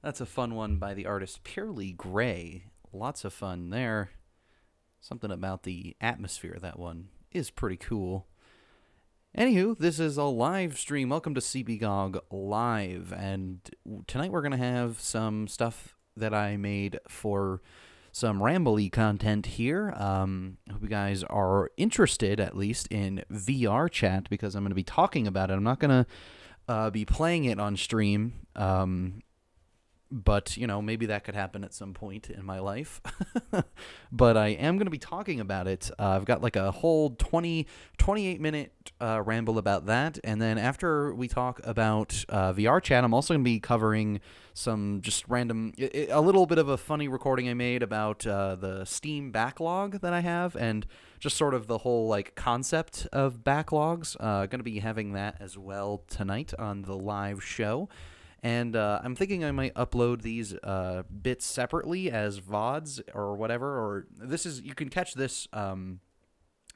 That's a fun one by the artist Purely Gray. Lots of fun there. Something about the atmosphere of that one is pretty cool. Anywho, this is a live stream. Welcome to CBGog Live. And tonight we're going to have some stuff that I made for some rambly content here. I hope you guys are interested, at least, in VRChat, because I'm going to be talking about it. I'm not going to be playing it on stream. But, you know, maybe that could happen at some point in my life. But I am going to be talking about it. I've got like a whole 28-minute ramble about that. And then after we talk about VRChat, I'm also going to be covering some just random, a little bit of a funny recording I made about the Steam Backlog that I have, and just sort of the whole like concept of backlogs. Going to be having that as well tonight on the live show. And I'm thinking I might upload these bits separately as VODs or whatever. Or this is, you can catch this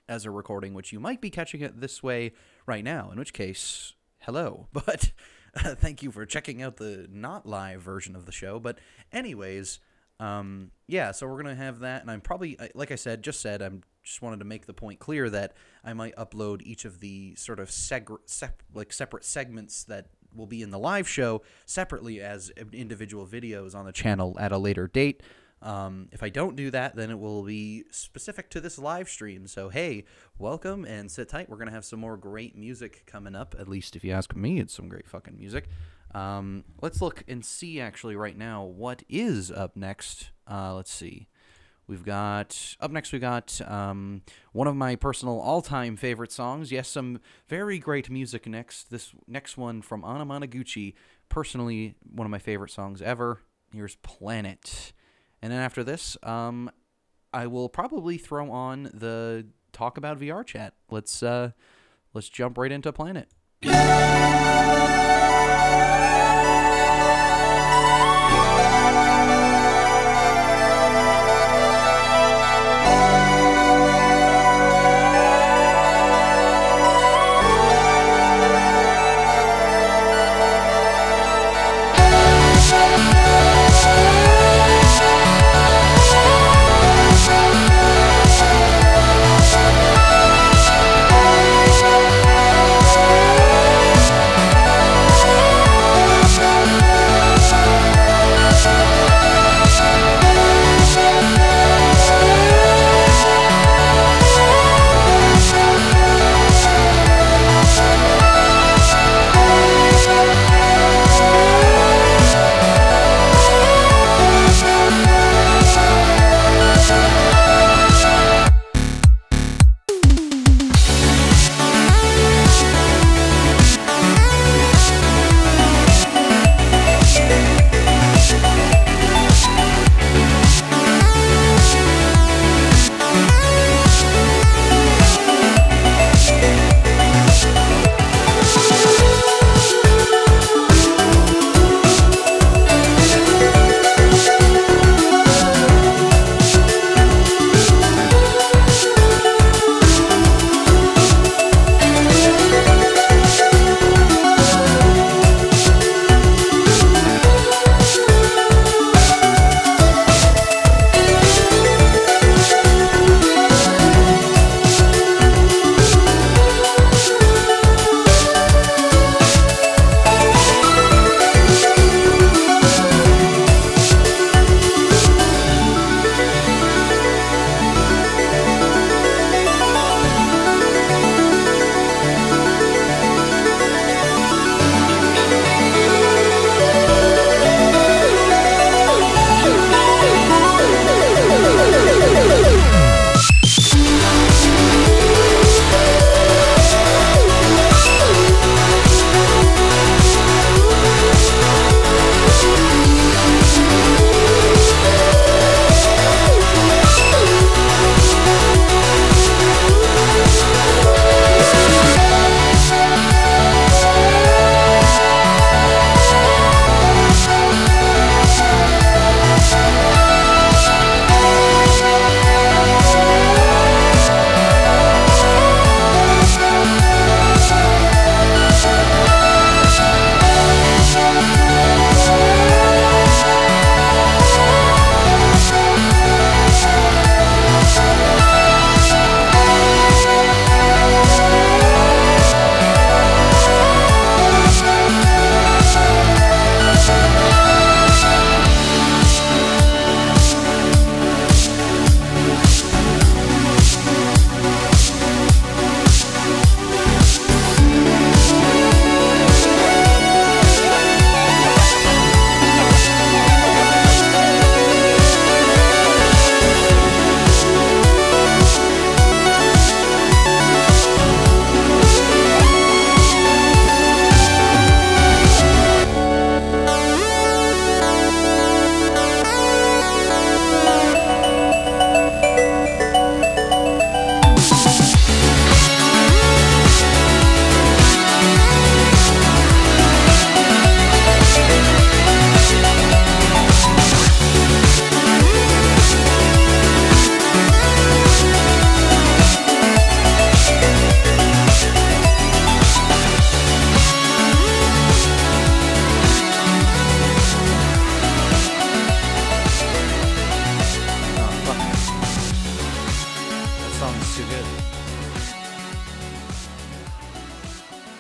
as a recording, which you might be catching it this way right now, in which case, hello. But thank you for checking out the not live version of the show. But anyways, yeah, so we're going to have that. And I'm probably, like I said, I'm just wanted to make the point clear that I might upload each of the sort of separate segments that will be in the live show separately as individual videos on the channel at a later date. If I don't do that, then it will be specific to this live stream. So, hey, welcome and sit tight. We're going to have some more great music coming up. At least if you ask me, it's some great fucking music. Let's look and see actually right now what is up next. Let's see. Up next we got one of my personal all-time favorite songs. Yes, some very great music next. This next one from Anamanaguchi, personally one of my favorite songs ever. Here's Planet. And then after this, I will probably throw on the talk about VRChat. Let's jump right into Planet.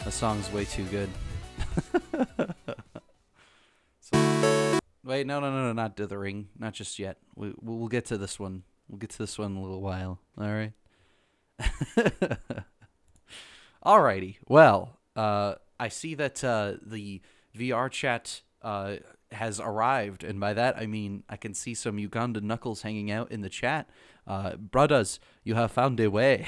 That song's way too good. So, wait, no, not dithering. Not just yet. We'll get to this one. We'll get to this one in a little while. All right? Alrighty. Well, I see that the VRChat has arrived, and by that I mean I can see some Ugandan knuckles hanging out in the chat. Brothers, you have found a way.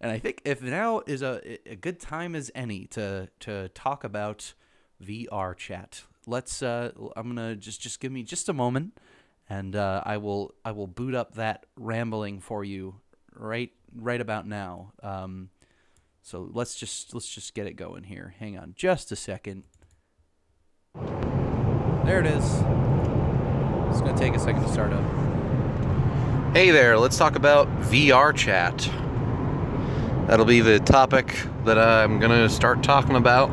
And I think if now is a good time as any to talk about VRChat. Let's I'm gonna just give me just a moment, and I will boot up that rambling for you right about now. So let's just get it going here. Hang on just a second. There it is. It's gonna take a second to start up. Hey there, let's talk about VRChat. That'll be the topic that I'm gonna start talking about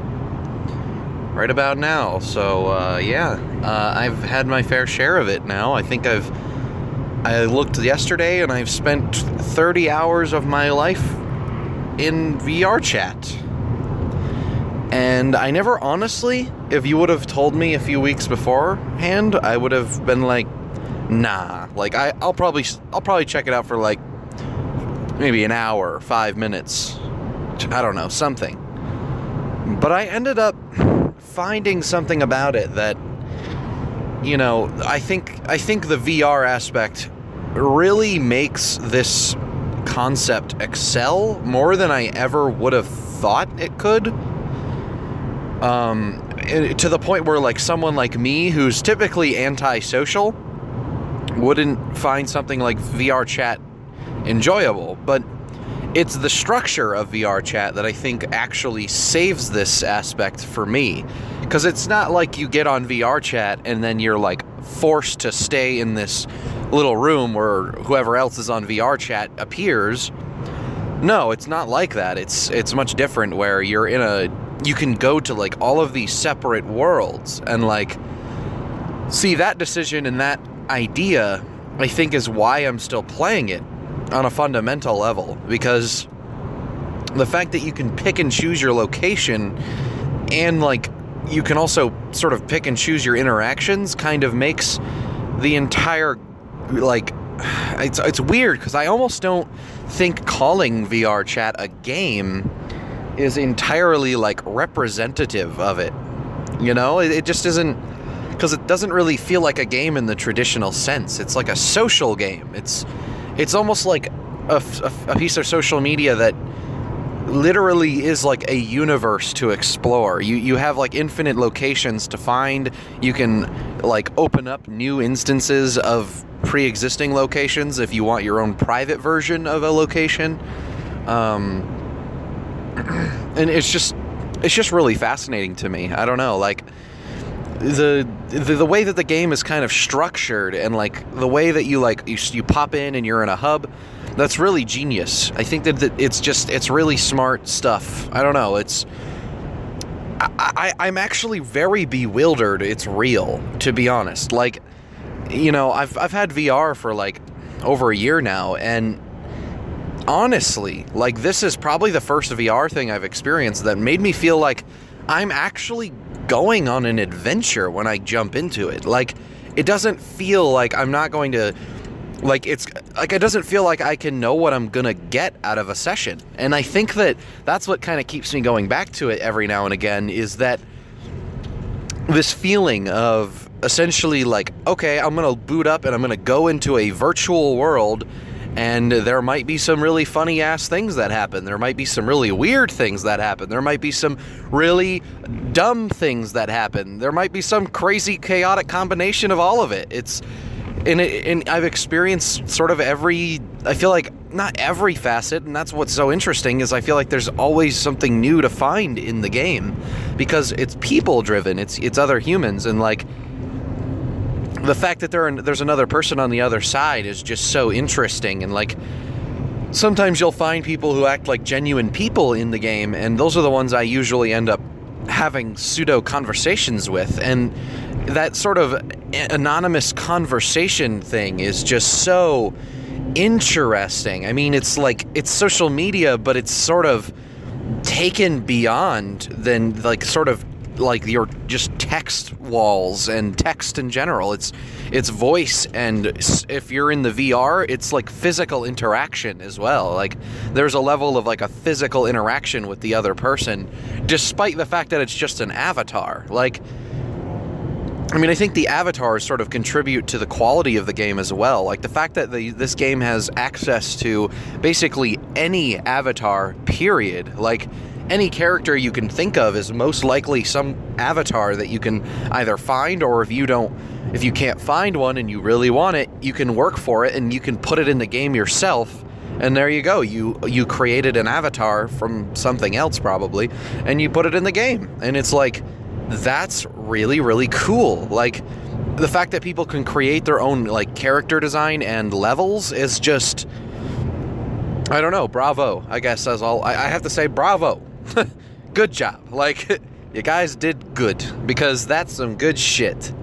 right about now. So yeah, I've had my fair share of it now. I think I looked yesterday and I've spent 30 hours of my life in VRChat. And I never honestly, if you would have told me a few weeks beforehand, I would have been like, nah. Like I'll probably check it out for like maybe an hour, 5 minutes. I don't know, something. But I ended up finding something about it that, you know, I think the VR aspect really makes this concept excel more than I ever would have thought it could. To the point where, like, someone like me who's typically antisocial wouldn't find something like VRChat enjoyable, but it's the structure of VRChat that I think actually saves this aspect for me, because it's not like you get on VRChat and then you're like forced to stay in this little room where whoever else is on VRChat appears. No, it's not like that. It's much different, where you can go to like all of these separate worlds, and like, see, that decision and that idea I think is why I'm still playing it on a fundamental level, because the fact that you can pick and choose your location, and like you can also sort of pick and choose your interactions, kind of makes the entire, like, it's weird, because I almost don't think calling VRChat a game is entirely like representative of it. You know, it just isn't, because it doesn't really feel like a game in the traditional sense. It's like a social game. It's almost like a piece of social media that literally is like a universe to explore. You have like infinite locations to find. You can like open up new instances of pre-existing locations if you want your own private version of a location. And it's just really fascinating to me. I don't know, like the way that the game is kind of structured, and like the way that you pop in and you're in a hub, that's really genius. I think that it's really smart stuff. I don't know, I'm actually very bewildered it's real, to be honest. Like, you know, I've had VR for like over a year now, and honestly, like, this is probably the first VR thing I've experienced that made me feel like I'm actually going on an adventure when I jump into it. Like, it doesn't feel like I'm not going to, like, it's like, it doesn't feel like I can know what I'm gonna get out of a session. And I think that that's what kind of keeps me going back to it every now and again, is that this feeling of essentially like, okay, I'm gonna boot up and I'm gonna go into a virtual world, and there might be some really funny ass things that happen. There might be some really weird things that happen. There might be some really dumb things that happen. There might be some crazy chaotic combination of all of it. And I've experienced sort of I feel like not every facet, and that's what's so interesting, is I feel like there's always something new to find in the game, because it's people driven. It's other humans, and like, the fact that there's another person on the other side is just so interesting. And like, sometimes you'll find people who act like genuine people in the game, and those are the ones I usually end up having pseudo conversations with. And that sort of anonymous conversation thing is just so interesting. I mean, it's like, it's social media, but it's sort of taken beyond than like sort of like your just text walls and text in general. It's voice, and if you're in the VR, it's like physical interaction as well. Like there's a level of like a physical interaction with the other person, despite the fact that it's just an avatar. Like, I mean, I think the avatars sort of contribute to the quality of the game as well. Like the fact that this game has access to basically any avatar, period. Like any character you can think of is most likely some avatar that you can either find, or if you can't find one and you really want it, you can work for it and you can put it in the game yourself. And there you go. You created an avatar from something else probably, and you put it in the game. And it's like, that's really, really cool. Like the fact that people can create their own like character design and levels is just, I don't know, bravo. I guess that's all I have to say. Bravo. Good job. Like, you guys did good, because that's some good shit.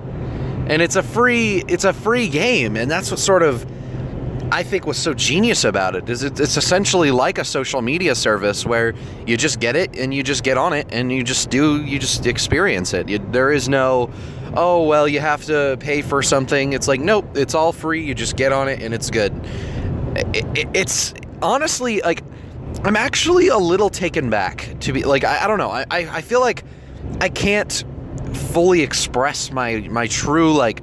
And it's a free game, and that's what sort of I think was so genius about it. Is it's essentially like a social media service where you just get it and you just get on it and you just experience it. There is no, oh well, you have to pay for something. It's like, nope, it's all free. You just get on it and it's good. It's honestly like, I'm actually a little taken back to be like, I don't know. I feel like I can't fully express my true like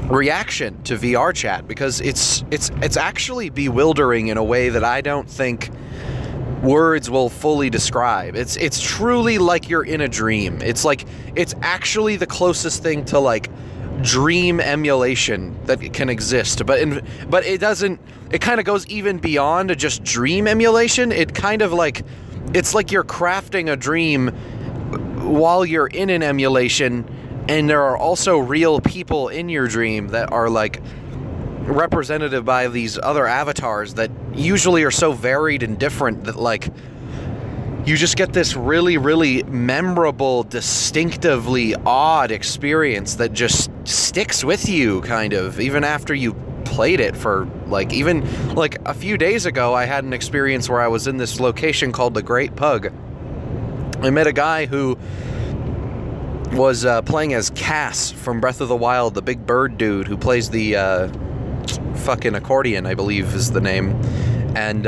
reaction to VRChat, because it's actually bewildering in a way that I don't think words will fully describe. It's truly like you're in a dream. It's like, it's actually the closest thing to like dream emulation that can exist, but it doesn't, it kind of goes even beyond just dream emulation. It kind of like, it's like you're crafting a dream while you're in an emulation, and there are also real people in your dream that are like representative by these other avatars that usually are so varied and different that like you just get this really, really memorable, distinctively odd experience that just sticks with you, kind of, even after you played it for like, even like a few days ago, I had an experience where I was in this location called the Great Pug. I met a guy who was playing as Cass from Breath of the Wild, the big bird dude who plays the fucking accordion, I believe is the name. And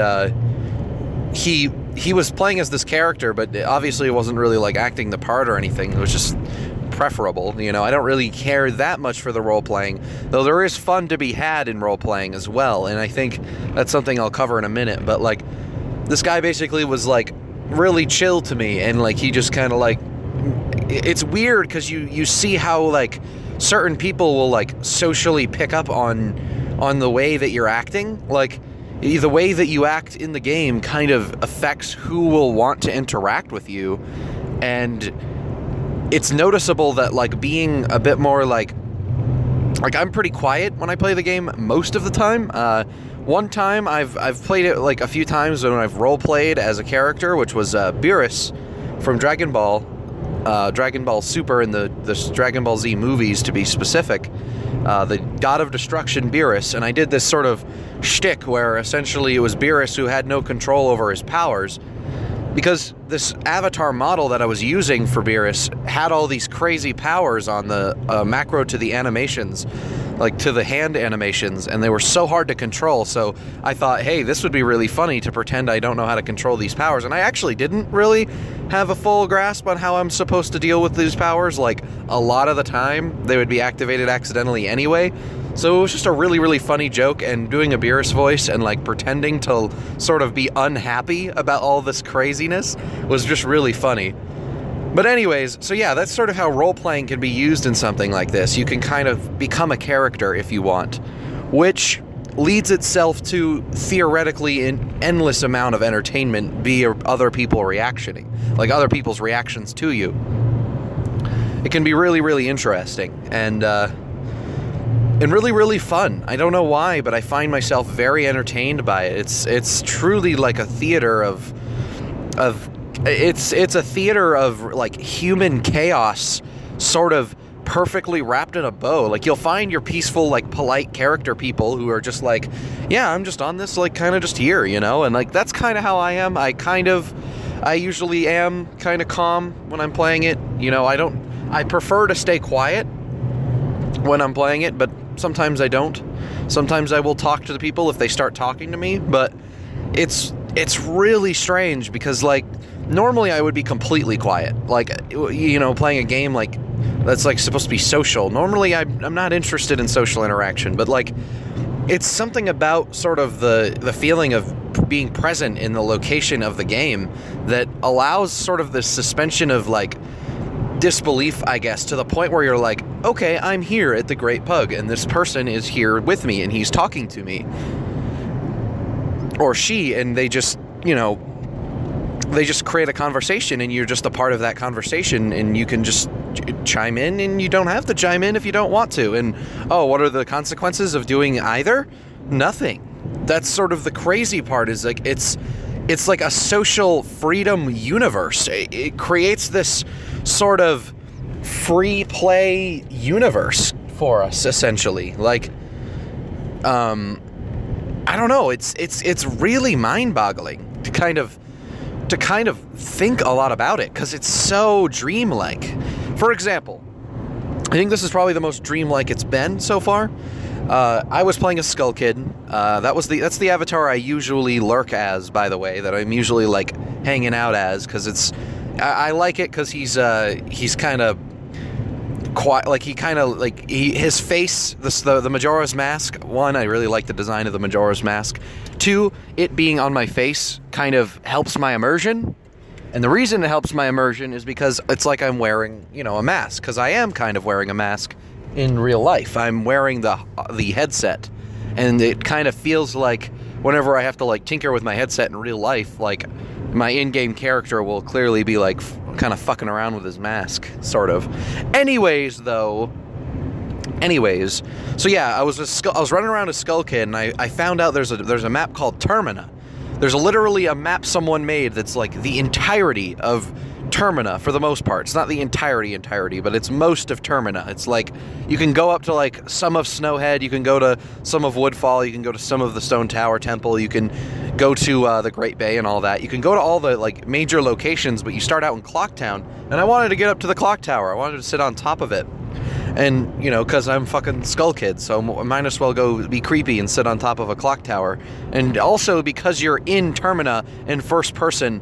he was playing as this character, but obviously it wasn't really like acting the part or anything. It was just preferable, you know. I don't really care that much for the role-playing, though there is fun to be had in role-playing as well, and I think that's something I'll cover in a minute. But like, this guy basically was like really chill to me, and like he just kind of like, it's weird because you see how like certain people will like socially pick up on the way that you're acting. Like the way that you act in the game kind of affects who will want to interact with you, and it's noticeable that like being a bit more like I'm pretty quiet when I play the game most of the time. One time I've played it like a few times when I've role played as a character, which was Beerus from Dragon Ball Super and the Dragon Ball Z movies, to be specific. The God of Destruction Beerus, and I did this sort of shtick where essentially it was Beerus who had no control over his powers, because this avatar model that I was using for Beerus had all these crazy powers on the macro to the animations, like to the hand animations, and they were so hard to control. So I thought, hey, this would be really funny to pretend I don't know how to control these powers. And I actually didn't really have a full grasp on how I'm supposed to deal with these powers. Like, a lot of the time, they would be activated accidentally anyway. So it was just a really, really funny joke, and doing a Beerus voice and like pretending to sort of be unhappy about all this craziness was just really funny. But anyways, so yeah, that's sort of how role-playing can be used in something like this. You can kind of become a character if you want, which leads itself to theoretically an endless amount of entertainment via other people's reactions to you. It can be really, really interesting and really, really fun. I don't know why, but I find myself very entertained by it. It's truly like a theater of it's a theater of like human chaos sort of perfectly wrapped in a bow. Like, you'll find your peaceful, like, polite character people who are just like, yeah, I'm just on this, like, kind of just here, you know? And, like, that's kind of how I am. I usually am kind of calm when I'm playing it. You know, I prefer to stay quiet when I'm playing it, but sometimes I don't. Sometimes I will talk to the people if they start talking to me, but it's really strange because, like, normally I would be completely quiet. Like, you know, playing a game like that's like supposed to be social. Normally I'm not interested in social interaction, but like it's something about sort of the feeling of being present in the location of the game that allows sort of this suspension of like disbelief, I guess, to the point where you're like, okay, I'm here at the Great Pug and this person is here with me and he's talking to me. Or she, and they just, you know, they just create a conversation and you're just a part of that conversation and you can just chime in, and you don't have to chime in if you don't want to. And oh, what are the consequences of doing either? Nothing. That's sort of the crazy part, is like it's like a social freedom universe. It creates this sort of free play universe for us, essentially. Like, I don't know, it's really mind-boggling to kind of think a lot about it, because it's so dreamlike. For example, I think this is probably the most dreamlike it's been so far. I was playing a Skull Kid. That's the avatar I usually lurk as, by the way, that I'm usually like hanging out as, because I like it because he's kind of quiet, like his face, the Majora's Mask. One, I really like the design of the Majora's Mask. Two, it being on my face kind of helps my immersion. And the reason it helps my immersion is because it's like I'm wearing, you know, a mask, because I am kind of wearing a mask in real life. I'm wearing the headset, and it kind of feels like whenever I have to like tinker with my headset in real life, like my in-game character will clearly be like kind of fucking around with his mask, sort of. Anyways, so yeah, I was running around a Skull Kid, and I found out there's a map called Termina. There's literally a map someone made that's like the entirety of Termina for the most part. It's not the entirety, but it's most of Termina. It's like you can go up to like some of Snowhead, you can go to some of Woodfall, you can go to some of the Stone Tower Temple, you can go to the Great Bay and all that. You can go to all the like major locations, but you start out in Clocktown, and I wanted to get up to the clock tower. I wanted to sit on top of it. And, you know, because I'm fucking Skull Kid, so I might as well go be creepy and sit on top of a clock tower. And also because you're in Termina in first person,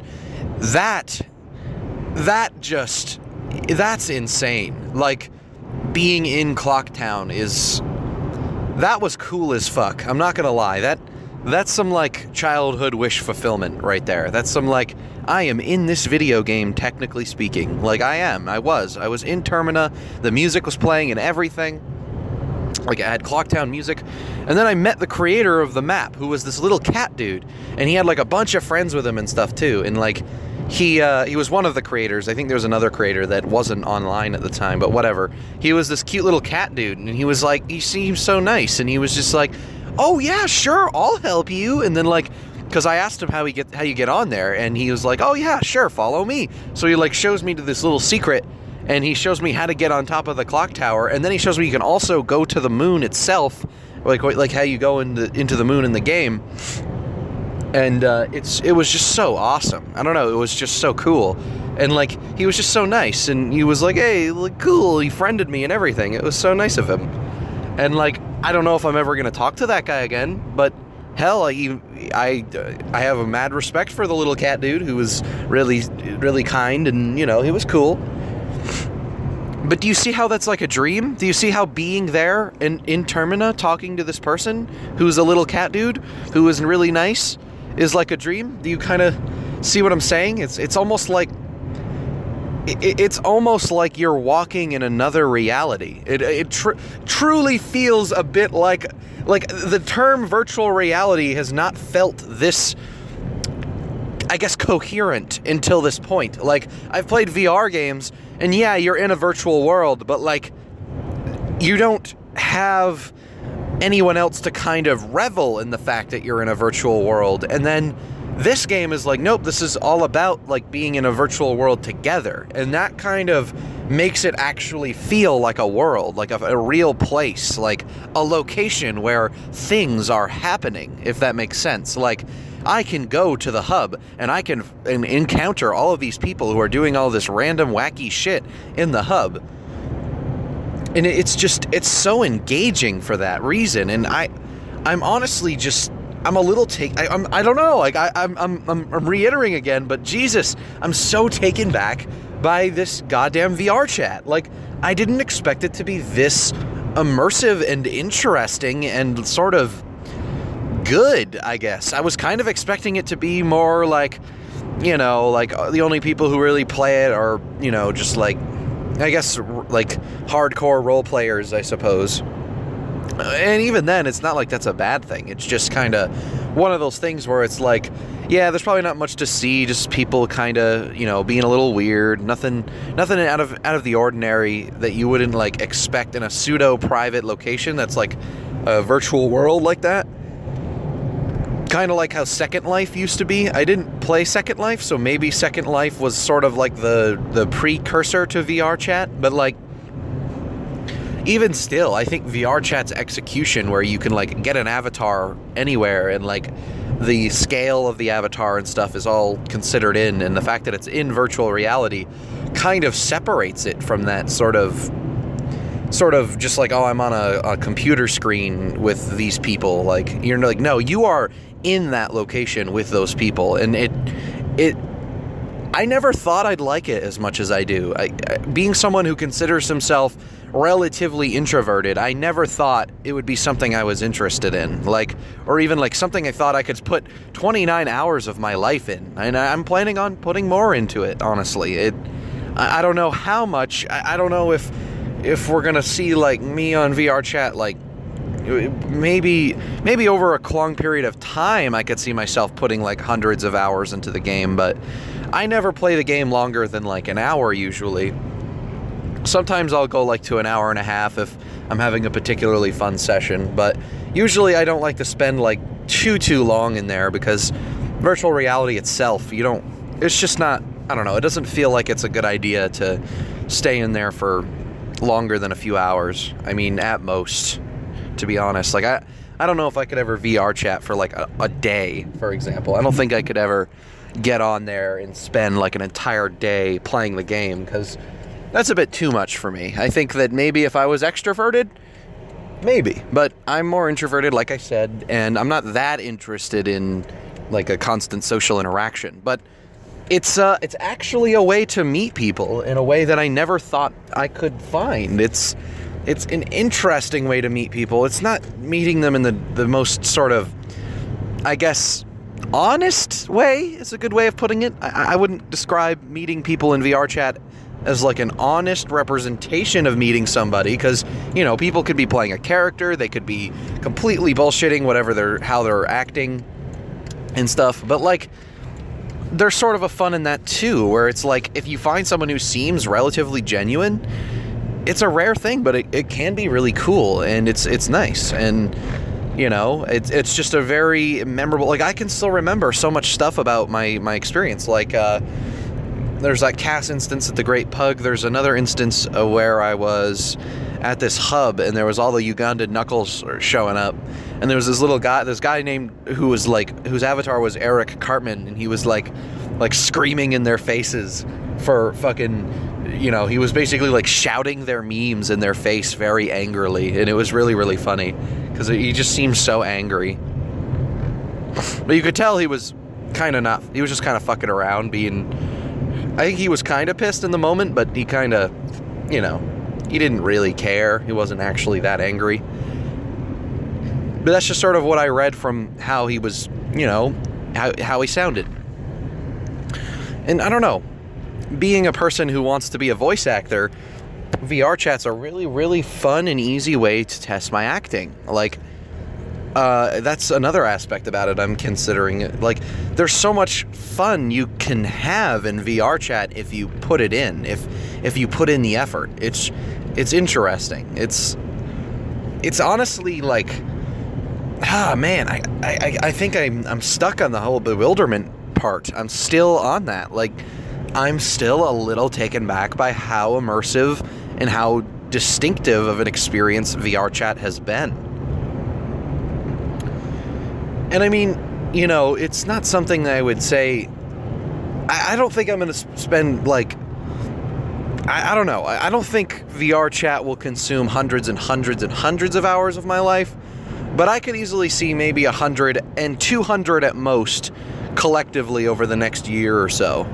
that's insane. Like, being in Clocktown that was cool as fuck. I'm not gonna lie. That's some, like, childhood wish fulfillment right there. That's some, like, I am in this video game, technically speaking. Like, I was in Termina, the music was playing and everything. Like, I had Clocktown music. And then I met the creator of the map, who was this little cat dude. And he had, like, a bunch of friends with him and stuff, too. And, like, he was one of the creators. I think there was another creator that wasn't online at the time, but whatever. He was this cute little cat dude, and he was, like, he seemed so nice. And he was just like, oh, yeah, sure, I'll help you. And then, like, because I asked him how you get on there, and he was like, oh, yeah, sure, follow me. So he, like, shows me to this little secret, and he shows me how to get on top of the clock tower, and then he shows me you can also go to the moon itself, like how you go into the moon in the game. And it was just so awesome. I don't know, it was just so cool. And, like, he was just so nice, and he was like, hey, like, cool, he friended me and everything. It was so nice of him. And, like, I don't know if I'm ever going to talk to that guy again, but hell, I have a mad respect for the little cat dude, who was really, really kind, and, you know, he was cool. But do you see how that's like a dream? Do you see how being there in Termina, talking to this person who's a little cat dude, who is really nice, is like a dream? Do you kind of see what I'm saying? It's almost like you're walking in another reality. It truly feels a bit like the term virtual reality has not felt this, I guess, coherent until this point. Like, I've played VR games, and yeah, you're in a virtual world, but, like, you don't have anyone else to kind of revel in the fact that you're in a virtual world. And then this game is like, nope, this is all about, like, being in a virtual world together. And that kind of makes it actually feel like a world, like a real place, like a location where things are happening, if that makes sense. Like, I can go to the hub and I can encounter all of these people who are doing all this random wacky shit in the hub. And it's so engaging for that reason. And I'm honestly just, I'm a little I don't know, like I'm reiterating again, but Jesus, I'm so taken back by this goddamn VR chat. Like, I didn't expect it to be this immersive and interesting and sort of good, I guess. I was kind of expecting it to be more like, you know, like the only people who really play it are, you know, just like, I guess, like hardcore role players, I suppose. And even then, it's not like that's a bad thing. It's just kind of one of those things where it's like, yeah, there's probably not much to see, just people kind of, you know, being a little weird, nothing out of the ordinary that you wouldn't like expect in a pseudo private location that's like a virtual world like that. Kind of like how Second Life used to be. I didn't play Second Life, so maybe Second Life was sort of like the precursor to VRChat, but like, even still, I think VRChat's execution, where you can like get an avatar anywhere and like the scale of the avatar and stuff is all considered in, and the fact that it's in virtual reality kind of separates it from that sort of just like, oh, I'm on a computer screen with these people. Like, you're like, no, you are in that location with those people. And I never thought I'd like it as much as I do. Being someone who considers himself relatively introverted, I never thought it would be something I was interested in, like, or even like something I thought I could put 29 hours of my life in, and I'm planning on putting more into it, honestly. I don't know how much. I don't know if we're gonna see like me on VRChat, like maybe over a long period of time I could see myself putting like hundreds of hours into the game, but I never play the game longer than like an hour usually. Sometimes I'll go like to an hour and a half if I'm having a particularly fun session, but usually I don't like to spend like too long in there, because virtual reality itself, it's just not, I don't know, it doesn't feel like it's a good idea to stay in there for longer than a few hours. I mean, at most, to be honest. Like, I don't know if I could ever VR chat for like a day, for example. I don't think I could ever get on there and spend like an entire day playing the game, because that's a bit too much for me. I think that maybe if I was extroverted, maybe. But I'm more introverted, like I said, and I'm not that interested in like a constant social interaction. But it's actually a way to meet people in a way that I never thought I could find. It's an interesting way to meet people. It's not meeting them in the most sort of, I guess, honest way is a good way of putting it. I wouldn't describe meeting people in VRChat as like an honest representation of meeting somebody, because, you know, people could be playing a character, they could be completely bullshitting how they're acting and stuff, but like, there's sort of a fun in that too, where it's like, if you find someone who seems relatively genuine, it's a rare thing, but it can be really cool, and it's nice, and you know, it's just a very memorable, like, I can still remember so much stuff about my experience, like, there's that Cass instance at the Great Pug. There's another instance where I was at this hub, and there was all the Ugandan knuckles showing up, and there was this guy named whose avatar was Eric Cartman, and he was like screaming in their faces for fucking, you know, he was basically like shouting their memes in their face very angrily, and it was really, really funny because he just seemed so angry. But you could tell he was just kind of fucking around, I think he was kind of pissed in the moment, but he kind of, you know, he didn't really care. He wasn't actually that angry. But that's just sort of what I read from how he was, you know, how he sounded. And I don't know, being a person who wants to be a voice actor, VRChat's a really, really fun and easy way to test my acting. Like, that's another aspect about it I'm considering. Like, there's so much fun you can have in VRChat if you put it in, if you put in the effort. It's interesting. It's honestly like, man, I think I'm stuck on the whole bewilderment part. I'm still on that. Like, I'm still a little taken back by how immersive and how distinctive of an experience VRChat has been. And I mean, you know, it's not something that I would say... I don't think I'm going to spend, like... I don't know. I don't think VRChat will consume hundreds and hundreds and hundreds of hours of my life, but I could easily see maybe 100 and 200 at most collectively over the next year or so.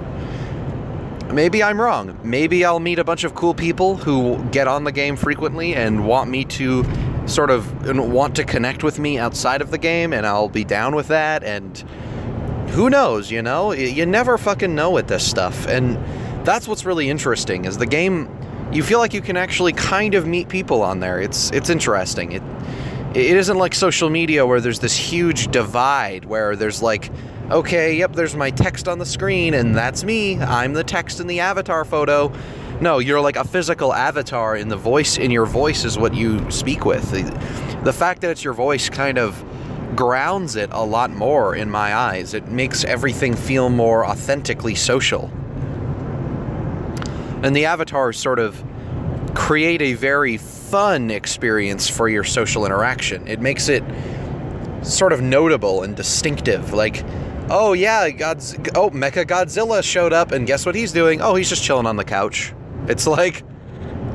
Maybe I'm wrong. Maybe I'll meet a bunch of cool people who get on the game frequently and want me to sort of want to connect with me outside of the game, and I'll be down with that, and who knows, you know? You never fucking know with this stuff, and that's what's really interesting, is the game, you feel like you can actually kind of meet people on there. It's interesting. It isn't like social media where there's this huge divide where there's like, okay, yep, there's my text on the screen, and that's me. I'm the text in the avatar photo. No, you're like a physical avatar, and the voice in your voice is what you speak with. The fact that it's your voice kind of grounds it a lot more in my eyes. It makes everything feel more authentically social. And the avatars sort of create a very fun experience for your social interaction. It makes it sort of notable and distinctive. Like, oh yeah, Mechagodzilla showed up, and guess what he's doing? Oh, he's just chilling on the couch. It's like,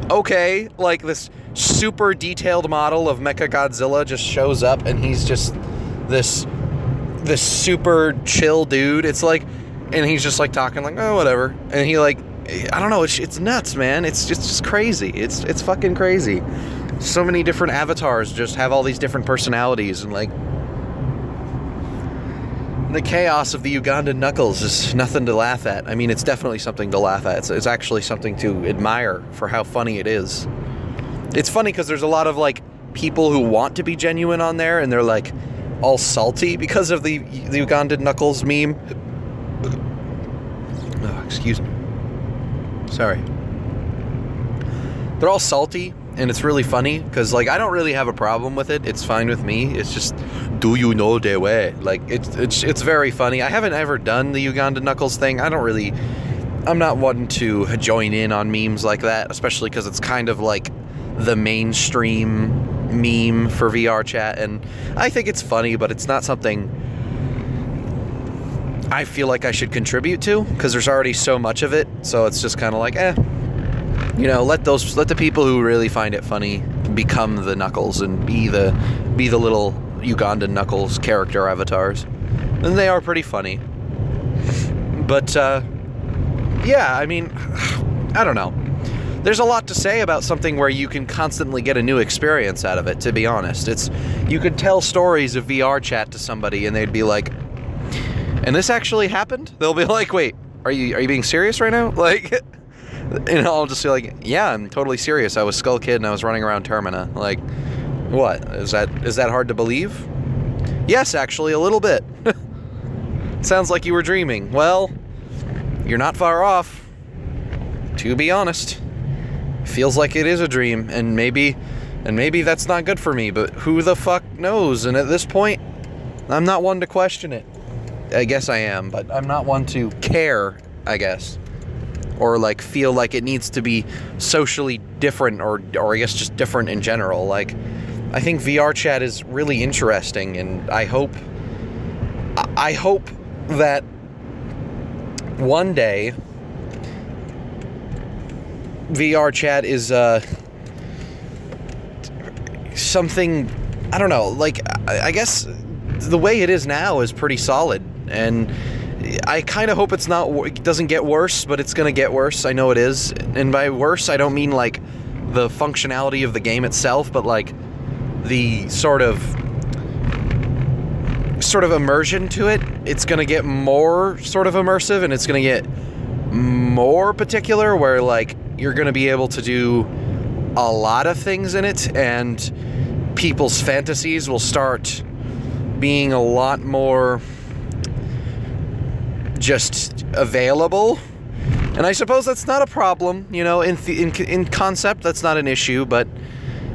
okay, like this super detailed model of Mechagodzilla just shows up, and he's just this super chill dude. It's like, and he's just like talking like, oh, whatever. And he like, I don't know, it's nuts, man. It's just crazy. It's fucking crazy. So many different avatars just have all these different personalities, and like, the chaos of the Ugandan Knuckles is nothing to laugh at. I mean, it's definitely something to laugh at. It's actually something to admire for how funny it is. It's funny because there's a lot of like people who want to be genuine on there, and they're like all salty because of the Ugandan Knuckles meme. Oh, excuse me. Sorry. They're all salty, and it's really funny because, like, I don't really have a problem with it. It's fine with me. It's just, do you know the way? Like, it's very funny. I haven't ever done the Ugandan Knuckles thing. I'm not one to join in on memes like that, especially because it's kind of like the mainstream meme for VRChat, and I think it's funny, but it's not something I feel like I should contribute to, because there's already so much of it. So it's just kind of like, you know, let the people who really find it funny become the Knuckles and be the little Ugandan Knuckles character avatars. And they are pretty funny. But yeah, I mean, I don't know. There's a lot to say about something where you can constantly get a new experience out of it, to be honest. You could tell stories of VRChat to somebody and they'd be like, and this actually happened? They'll be like, wait, are you being serious right now? Like, and I'll just be like, yeah, I'm totally serious. I was Skull Kid and I was running around Termina. Like, what? Is that hard to believe? Yes, actually, a little bit. Sounds like you were dreaming. Well, you're not far off, to be honest. Feels like it is a dream, and maybe that's not good for me, but who the fuck knows? And at this point, I'm not one to question it. I guess I am, but I'm not one to care, I guess. Or like feel like it needs to be socially different, or I guess just different in general. Like, I think VRChat is really interesting, and I hope that one day VRChat is something, I don't know, like, I guess the way it is now is pretty solid, and I kind of hope it doesn't get worse, but it's gonna get worse. I know it is, and by worse I don't mean like the functionality of the game itself, but like the sort of immersion to it. It's gonna get more sort of immersive, and it's gonna get more particular, where like you're gonna be able to do a lot of things in it, and people's fantasies will start being a lot more just available. And I suppose that's not a problem, you know, in concept that's not an issue, but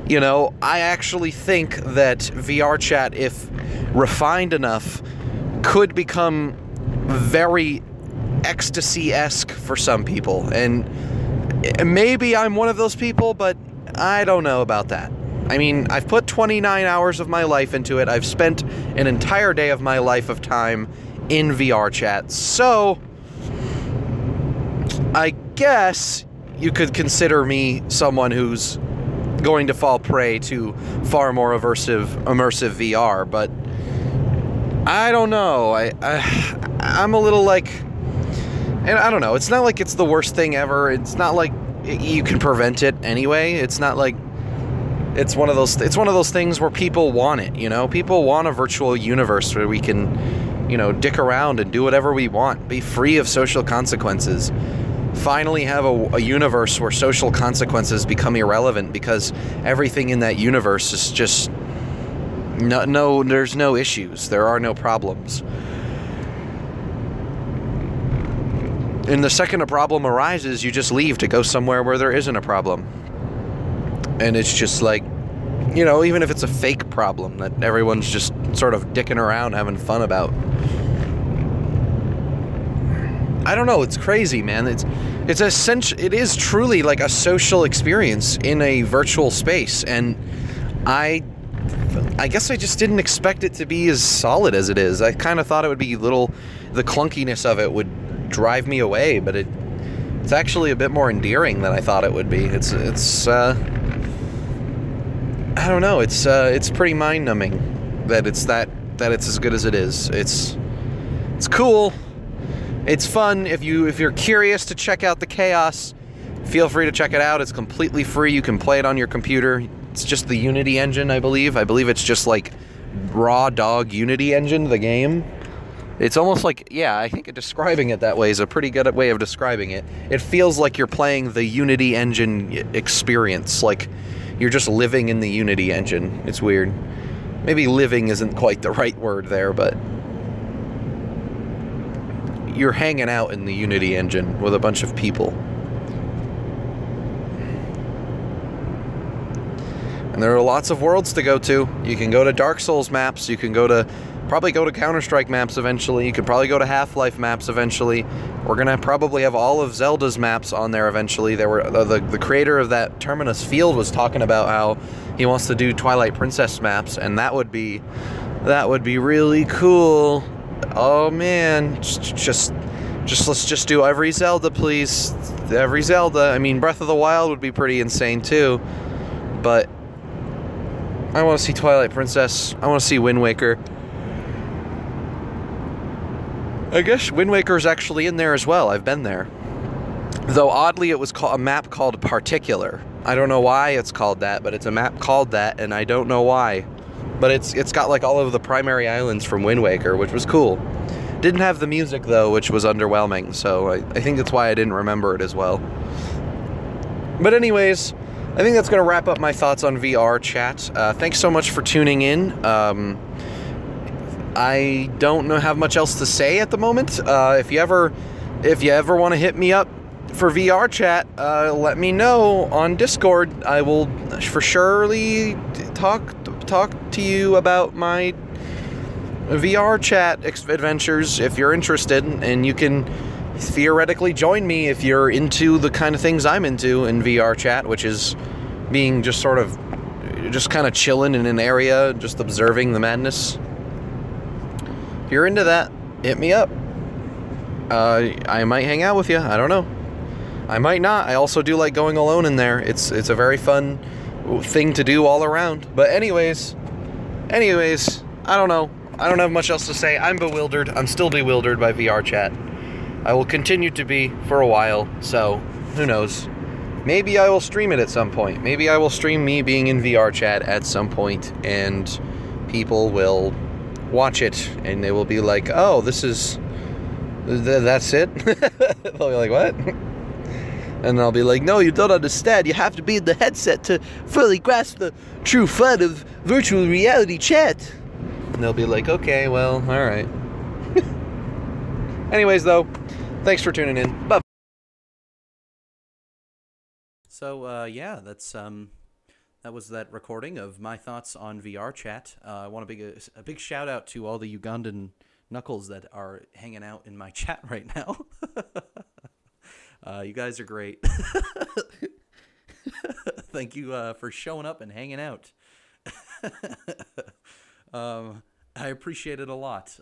you know, I actually think that VRChat, if refined enough, could become very ecstasy-esque for some people, and maybe I'm one of those people, but I don't know about that. I mean, I've put 29 hours of my life into it. I've spent an entire day of my life of time in VRChat, so I guess you could consider me someone who's going to fall prey to far more immersive VR, but I don't know. I'm a little like, and I don't know. It's not like it's the worst thing ever. It's not like you can prevent it anyway. It's not like it's one of those things where people want it, you know? People want a virtual universe where we can, you know, dick around and do whatever we want, be free of social consequences. Finally have a universe where social consequences become irrelevant because everything in that universe is just there's no issues, there are no problems. And the second a problem arises, you just leave to go somewhere where there isn't a problem. And it's just like, you know, even if it's a fake problem that everyone's just sort of dicking around having fun about. I don't know, it's crazy, man. It's essential. It is truly like a social experience in a virtual space, and I guess I just didn't expect it to be as solid as it is. I kind of thought it would be the clunkiness of it would drive me away, but it's actually a bit more endearing than I thought it would be. It's I don't know. It's pretty mind-numbing that it's as good as it is. It's cool. It's fun. If you're curious to check out the chaos, feel free to check it out. It's completely free. You can play it on your computer. It's just the Unity engine, I believe. I believe it's just like raw dog Unity engine, the game. It's almost like, yeah, I think describing it that way is a pretty good way of describing it. It feels like you're playing the Unity engine experience, like you're just living in the Unity engine. It's weird. Maybe living isn't quite the right word there, but you're hanging out in the Unity engine with a bunch of people. And there are lots of worlds to go to. You can go to Dark Souls maps, you can probably go to Counter-Strike maps eventually, you can probably go to Half-Life maps eventually. We're gonna probably have all of Zelda's maps on there eventually. The creator of that Terminus Field was talking about how he wants to do Twilight Princess maps, and that would be really cool. Oh man, let's just do every Zelda, please. Every Zelda. I mean, Breath of the Wild would be pretty insane too, but I want to see Twilight Princess. I want to see Wind Waker. I guess Wind Waker is actually in there as well. I've been there. Though oddly, it was a map called Particular. I don't know why it's called that, but it's a map called that, and I don't know why. But it's got like all of the primary islands from Wind Waker, which was cool. Didn't have the music though, which was underwhelming, so I think that's why I didn't remember it as well. But anyways, I think that's going to wrap up my thoughts on VRChat. Thanks so much for tuning in. I don't have much else to say at the moment. If you ever want to hit me up for VRChat, let me know on Discord. I will for surely talk to you about my VRChat adventures if you're interested, and you can theoretically join me if you're into the kind of things I'm into in VRChat, which is being just kind of chilling in an area, just observing the madness. If you're into that, hit me up. I might hang out with you. I don't know. I might not. I also do like going alone in there. It's a very fun thing to do all around. But anyways, I don't know. I don't have much else to say. I'm bewildered. I'm still bewildered by VRChat. I will continue to be for a while, so who knows. Maybe I will stream it at some point. Maybe I will stream me being in VRChat at some point, and people will watch it, and they will be like, oh, that's it? They'll be like, what? And I'll be like, no, you don't understand. You have to be in the headset to fully grasp the true fun of virtual reality chat. And they'll be like, okay, well, all right. Anyways, though, thanks for tuning in. Bye. So, yeah, that was that recording of my thoughts on VRChat. I want to a big shout out to all the Ugandan Knuckles that are hanging out in my chat right now. You guys are great. Thank you for showing up and hanging out. I appreciate it a lot.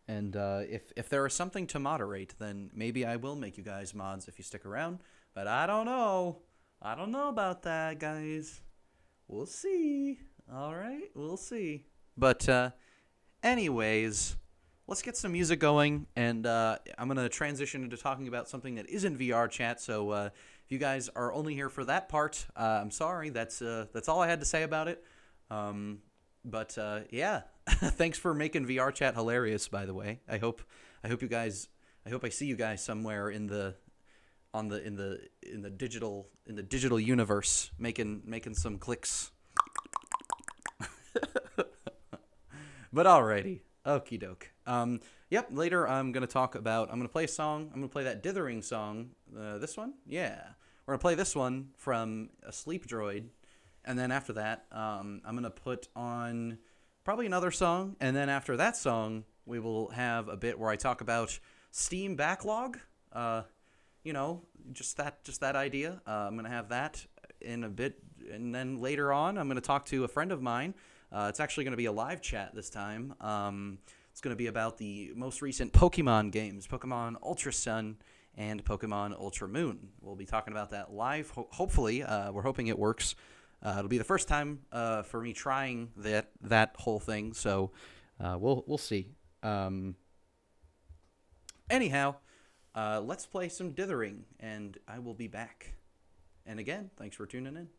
And if there is something to moderate, then maybe I will make you guys mods if you stick around. But I don't know. I don't know about that, guys. We'll see. All right, we'll see. But anyways, let's get some music going, and I'm going to transition into talking about something that isn't VR chat. So if you guys are only here for that part, I'm sorry. That's all I had to say about it. But yeah, thanks for making VR chat hilarious. By the way, I hope you guys. I hope I see you guys somewhere in the digital universe making some clicks. But alrighty, okie doke. Yep. Later, I'm gonna play a song. I'm gonna play that dithering song. This one, yeah. We're gonna play this one from a Sleep Droid, and then after that, I'm gonna put on probably another song, and then after that song, we will have a bit where I talk about Steam Backlog. You know, just that idea. I'm gonna have that in a bit, and then later on, I'm gonna talk to a friend of mine. It's actually going to be a live chat this time. It's going to be about the most recent Pokemon games, Pokemon Ultra Sun and Pokemon Ultra Moon. We'll be talking about that live. Hopefully, we're hoping it works. It'll be the first time for me trying that whole thing, so we'll see. Anyhow, let's play some dithering, and I will be back. And again, thanks for tuning in.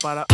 Para.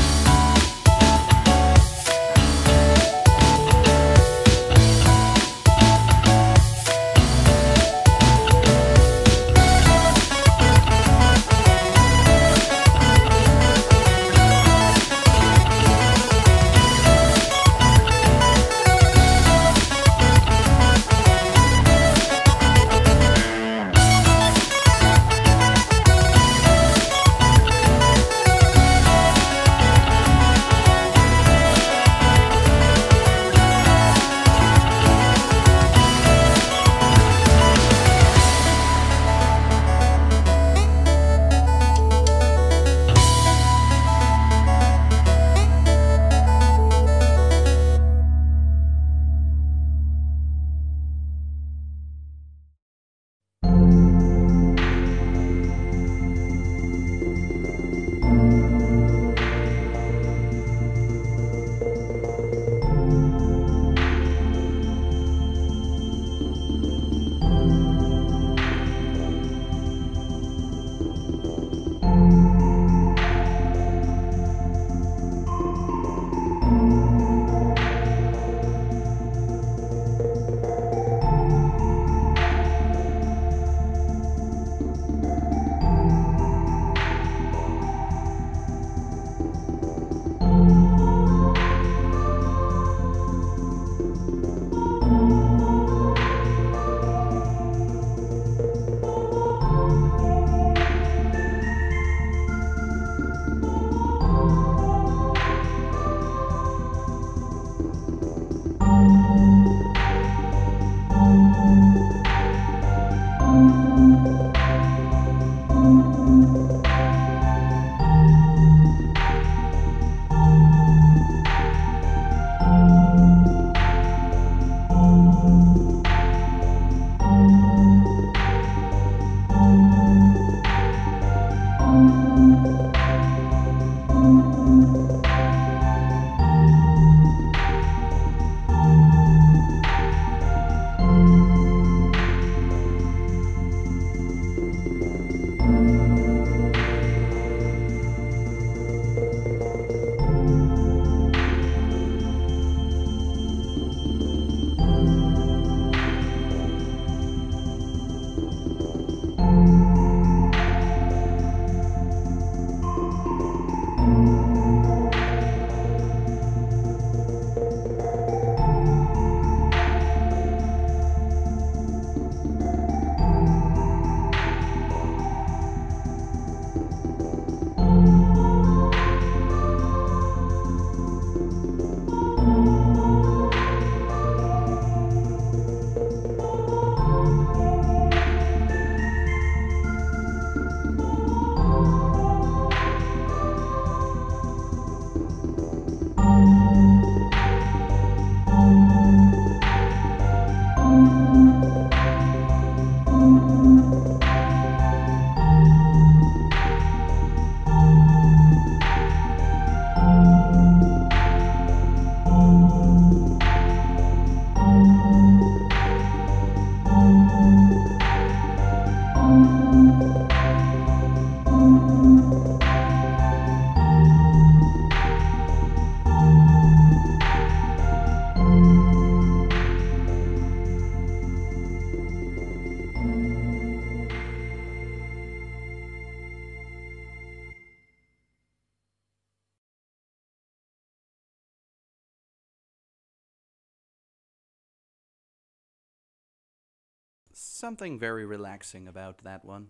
something very relaxing about that one.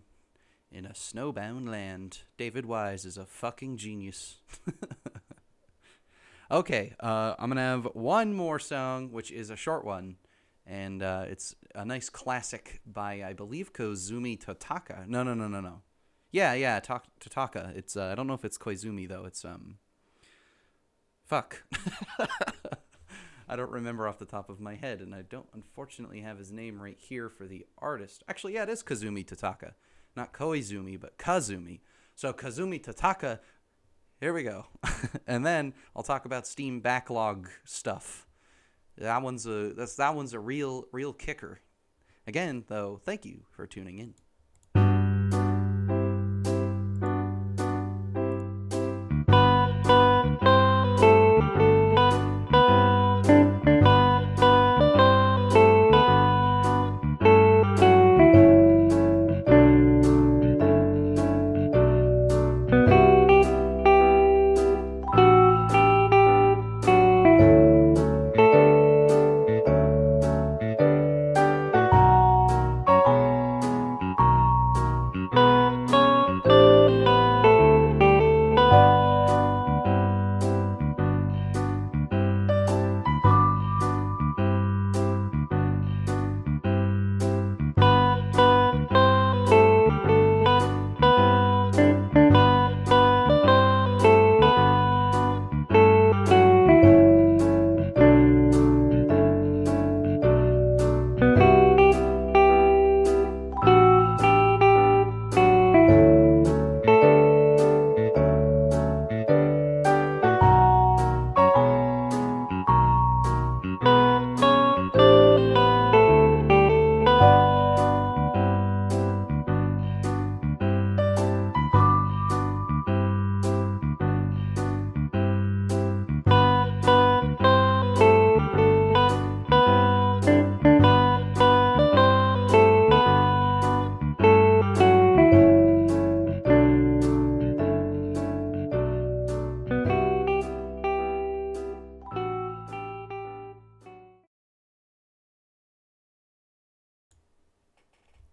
In a snowbound land, David Wise is a fucking genius. Okay, I'm going to have one more song, which is a short one. And it's a nice classic by, I believe, Koizumi Totaka. No. Yeah, Totaka. It's, I don't know if it's Koizumi, though. It's, fuck. I don't remember off the top of my head, and I don't, unfortunately, have his name right here for the artist. Actually, yeah, it is Kazumi Totaka. Not Koizumi, but Kazumi. So, Kazumi Totaka, here we go. And then I'll talk about Steam Backlog stuff. That one's a real kicker. Again, though, thank you for tuning in.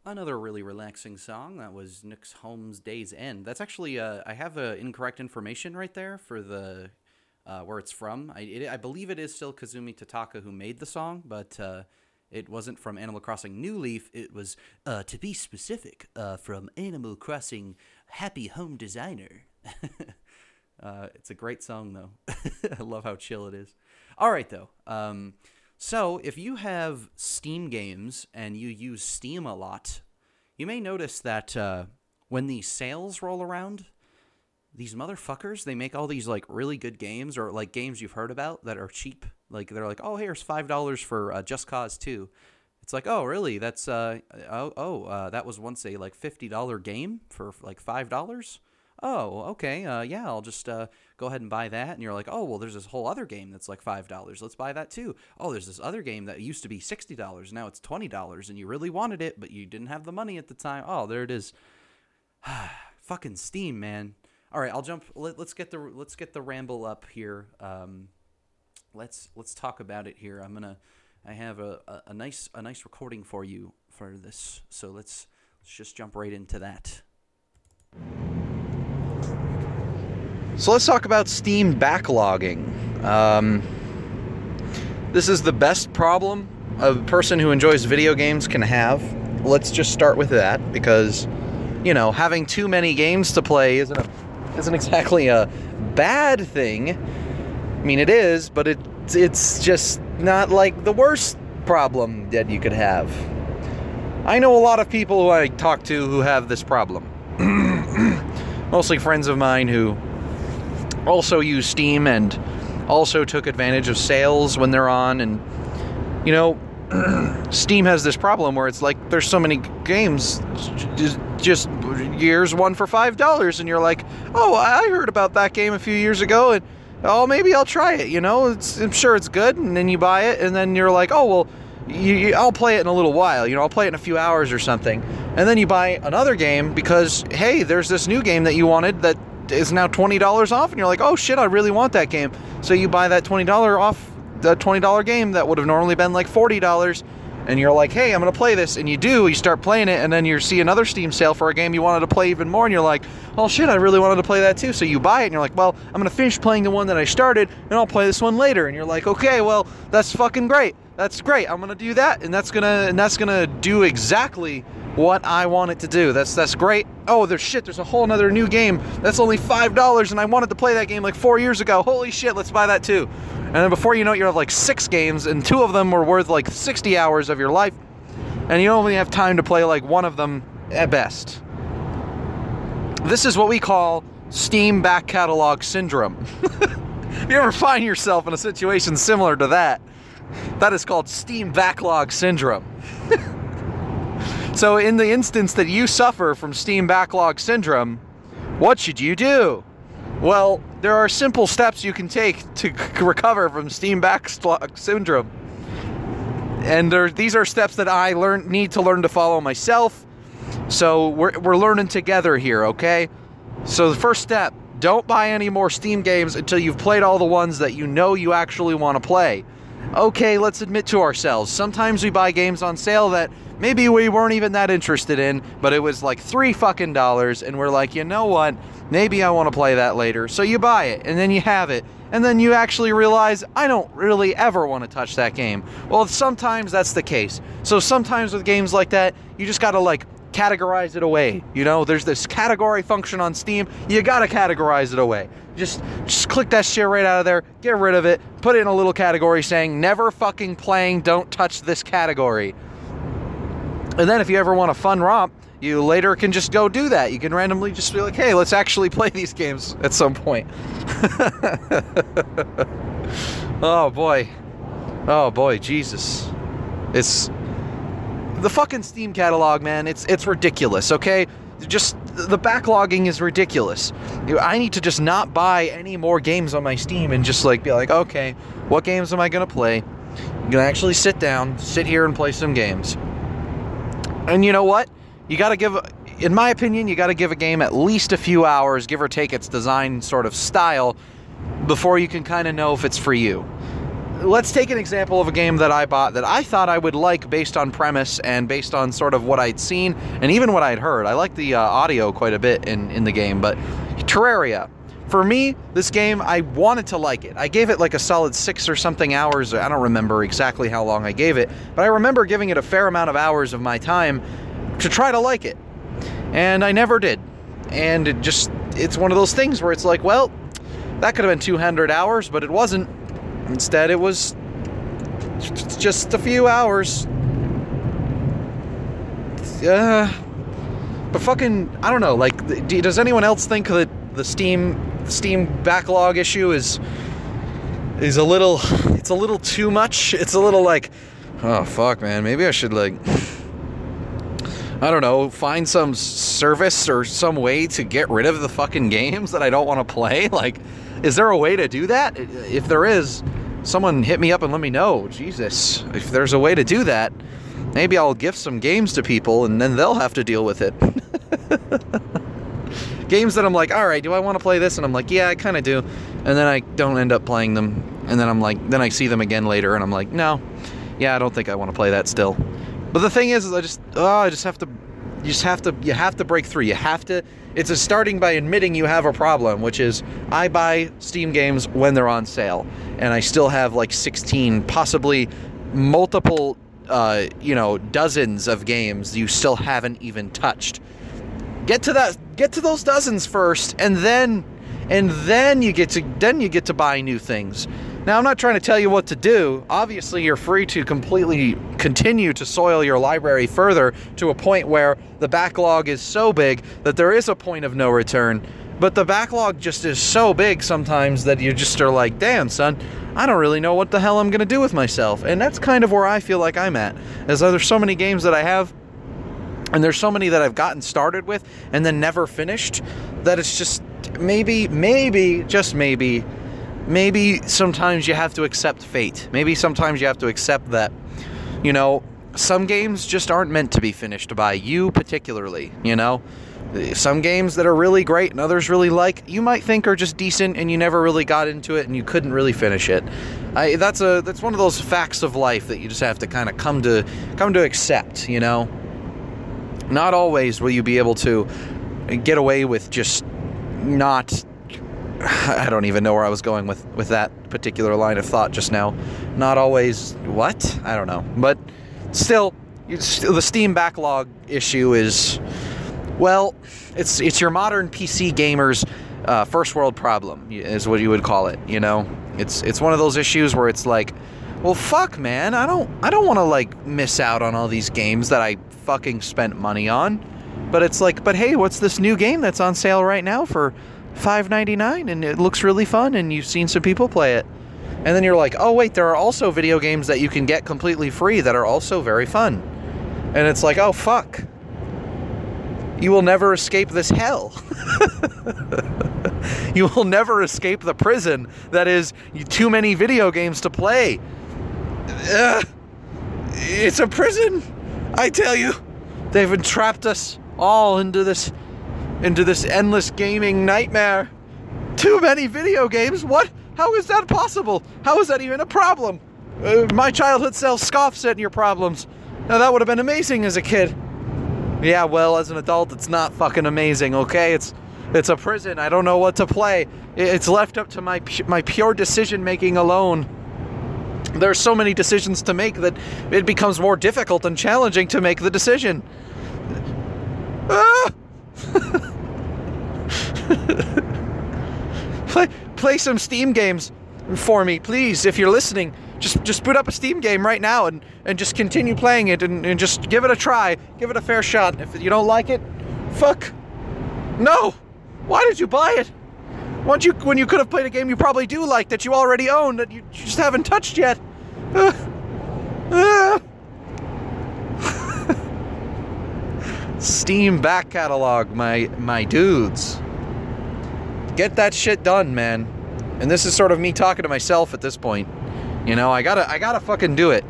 Another really relaxing song. That was Nix Holmes' Day's End. That's actually, I have incorrect information right there for the where it's from. I believe it is still Kazumi Totaka who made the song, but it wasn't from Animal Crossing New Leaf. It was, to be specific, from Animal Crossing Happy Home Designer. It's a great song, though. I love how chill it is. All right, though. So, if you have Steam games and you use Steam a lot, you may notice that when these sales roll around, these motherfuckers, they make all these, like, really good games, or, like, games you've heard about that are cheap. Like, they're like, oh, here's $5 for Just Cause 2. It's like, oh, really? That's, that was once a, like, $50 game for, like, $5? Oh, okay, yeah, I'll just go ahead and buy that. And you're like, oh, well, there's this whole other game that's like $5. Let's buy that too. Oh, there's this other game that used to be $60. Now it's $20, and you really wanted it, but you didn't have the money at the time. Oh, there it is. Fucking Steam, man. All right, I'll jump. Let's get the ramble up here. Let's talk about it here. I have a nice recording for you for this. So let's just jump right into that. So let's talk about Steam backlogging. This is the best problem a person who enjoys video games can have. Let's just start with that, because, you know, having too many games to play isn't exactly a bad thing. I mean, it is, but it's just not like the worst problem that you could have. I know a lot of people who I talk to who have this problem. Mostly friends of mine who also use Steam and also took advantage of sales when they're on. And, you know, Steam has this problem where it's like there's so many games, just here's one for $5, and you're like, oh, I heard about that game a few years ago, and oh, maybe I'll try it, you know, I'm sure it's good. And then you buy it, and then you're like, oh, well, I'll play it in a little while, you know, I'll play it in a few hours or something. And then you buy another game because, hey, there's this new game that you wanted that is now $20 off, and you're like, oh shit, I really want that game. So you buy that $20 off, the $20 game that would have normally been like $40, and you're like, hey, I'm gonna play this, and you start playing it, and then you see another Steam sale for a game you wanted to play even more, and you're like, oh shit, I really wanted to play that too. So you buy it, and you're like, well, I'm gonna finish playing the one that I started, and I'll play this one later. And you're like, okay, well, that's fucking great. That's great. I'm gonna do that, and that's gonna do exactly what I want it to do. That's great. Oh, there's a whole nother new game that's only $5, and I wanted to play that game like 4 years ago. Holy shit, let's buy that too. And then before you know it, you have like 6 games, and 2 of them were worth like 60 hours of your life, and you only have time to play like 1 of them at best. This is what we call Steam back catalog syndrome. If you ever find yourself in a situation similar to that, that is called Steam backlog syndrome. So in the instance that you suffer from Steam backlog syndrome, what should you do? Well, there are simple steps you can take to recover from Steam backlog syndrome. And these are steps that I need to learn to follow myself. So we're learning together here, okay? So the first step, don't buy any more Steam games until you've played all the ones that you know you actually want to play. Okay, let's admit to ourselves, sometimes we buy games on sale that maybe we weren't even that interested in, but it was like $3 fucking, and we're like, you know what, maybe I want to play that later. So you buy it, and then you have it, and then you actually realize, I don't really ever want to touch that game. Well, sometimes that's the case. So sometimes with games like that, you just gotta like categorize it away. You know, there's this category function on Steam, you gotta categorize it away. Just click that shit right out of there, get rid of it, put it in a little category saying, never fucking playing, don't touch this category. And then if you ever want a fun romp, you later can just go do that. You can randomly just be like, hey, let's actually play these games at some point. Oh boy, Jesus. It's the fucking Steam catalog, man. It's ridiculous, okay? Just the backlogging is ridiculous. I need to just not buy any more games on my Steam and just like be like, okay, what games am I gonna play? I'm gonna actually sit here and play some games. And you know what? You gotta give, in my opinion, you gotta give a game at least a few hours, give or take its design sort of style, before you can kind of know if it's for you. Let's take an example of a game that I bought that I thought I would like based on premise and based on sort of what I'd seen and even what I'd heard. I like the audio quite a bit in the game, but Terraria. For me, this game, I wanted to like it. I gave it like a solid 6 or something hours. I don't remember exactly how long I gave it, but I remember giving it a fair amount of hours of my time to try to like it. And I never did. And it's one of those things where it's like, well, that could have been 200 hours, but it wasn't. Instead, it was just a few hours. But fucking, I don't know, like, does anyone else think that the Steam backlog issue is a little, it's a little too much? It's a little like, oh fuck, man, maybe I should, like, I don't know, find some service or some way to get rid of the fucking games that I don't want to play? Like, is there a way to do that? If there is, someone hit me up and let me know. Jesus, if there's a way to do that, maybe I'll gift some games to people and then they'll have to deal with it. Games that I'm like, all right, do I want to play this? And I'm like, yeah, I kind of do. And then I don't end up playing them. And then I'm like, then I see them again later and I'm like, no, yeah, I don't think I want to play that still. But the thing is I just have to, you have to break through. You have to, it's starting by admitting you have a problem, which is I buy Steam games when they're on sale, and I still have like 16, possibly multiple, you know, dozens of games you still haven't even touched. Get to those dozens first, and then you get to buy new things. Now, I'm not trying to tell you what to do. Obviously, you're free to completely continue to soil your library further to a point where the backlog is so big that there is a point of no return. But the backlog just is so big sometimes that you just are like, damn, son, I don't really know what the hell I'm going to do with myself. And that's kind of where I feel like I'm at. As there's so many games that I have, and there's so many that I've gotten started with and then never finished, that it's just maybe sometimes you have to accept fate. Maybe sometimes you have to accept that, you know, some games just aren't meant to be finished by you particularly, you know? Some games that are really great and others really like, you might think are just decent and you never really got into it and you couldn't really finish it. That's one of those facts of life that you just have to kind of come to accept, you know? Not always will you be able to get away with just not... I don't even know where I was going with that particular line of thought just now. Not always... What? I don't know. But still, the Steam Backlog issue is... Well, it's your modern PC gamer's first world problem, is what you would call it, you know? It's one of those issues where it's like, well, fuck, man, I don't want to, like, miss out on all these games that I fucking spent money on. But it's like, but hey, what's this new game that's on sale right now for $5.99 and it looks really fun and you've seen some people play it? And then you're like, oh wait, there are also video games that you can get completely free that are also very fun. And it's like, oh fuck. You will never escape this hell. You will never escape the prison that is too many video games to play. It's a prison, I tell you. They've entrapped us all into this endless gaming nightmare. Too many video games? What? How is that possible? How is that even a problem? My childhood self scoffs at your problems. Now that would have been amazing as a kid. Yeah, well, as an adult, it's not fucking amazing, okay? It's a prison. I don't know what to play. It's left up to my pure decision-making alone. There's so many decisions to make that it becomes more difficult and challenging to make the decision. Ah! Play some Steam games for me, please, if you're listening. Just boot up a Steam game right now and just continue playing it and just give it a try. Give it a fair shot. If you don't like it, fuck. No! Why did you buy it? When you could have played a game you probably do like that you already own that you just haven't touched yet. Steam back catalog, my dudes. Get that shit done, man. And this is sort of me talking to myself at this point. You know, I gotta fucking do it.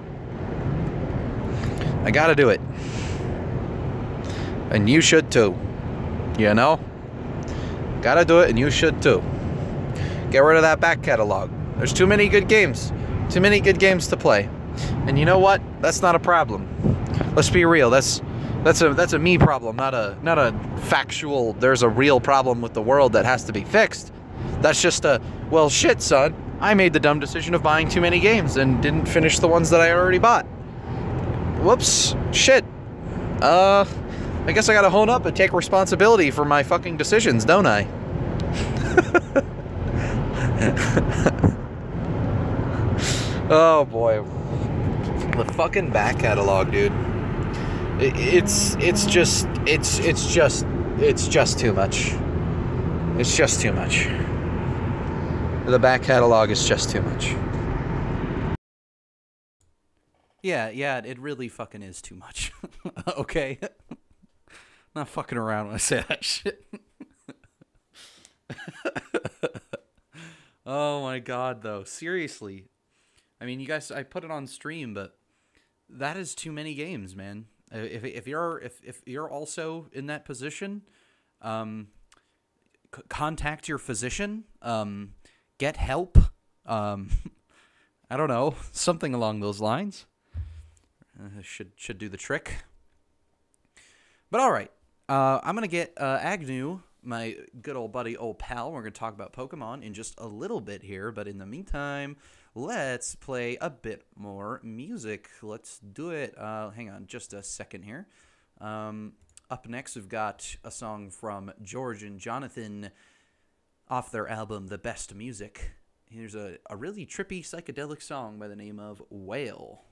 I gotta do it. And you should too. You know? Gotta do it and you should too. Get rid of that back catalog. There's too many good games. Too many good games to play. And you know what? That's not a problem. Let's be real. That's a me problem, not a factual, there's a real problem with the world that has to be fixed. That's just a, well, shit, son. I made the dumb decision of buying too many games and didn't finish the ones that I already bought. Whoops. Shit. I guess I gotta hone up and take responsibility for my fucking decisions, don't I? Oh boy. The fucking back catalog, dude. It's just too much. It's just too much. The back catalog is just too much. Yeah, it really fucking is too much. Okay? Not fucking around when I say that shit. Oh my god, though. Seriously. I mean, you guys, I put it on stream, but that is too many games, man. If you're also in that position, contact your physician, get help, I don't know, something along those lines. Should do the trick. But all right, I'm gonna get Agnew, my good old buddy, old pal. We're gonna talk about Pokemon in just a little bit here, but in the meantime, let's play a bit more music. Let's do it. Hang on just a second here. Up next, we've got a song from George and Jonathan off their album The Best Music. Here's a really trippy psychedelic song by the name of Whale.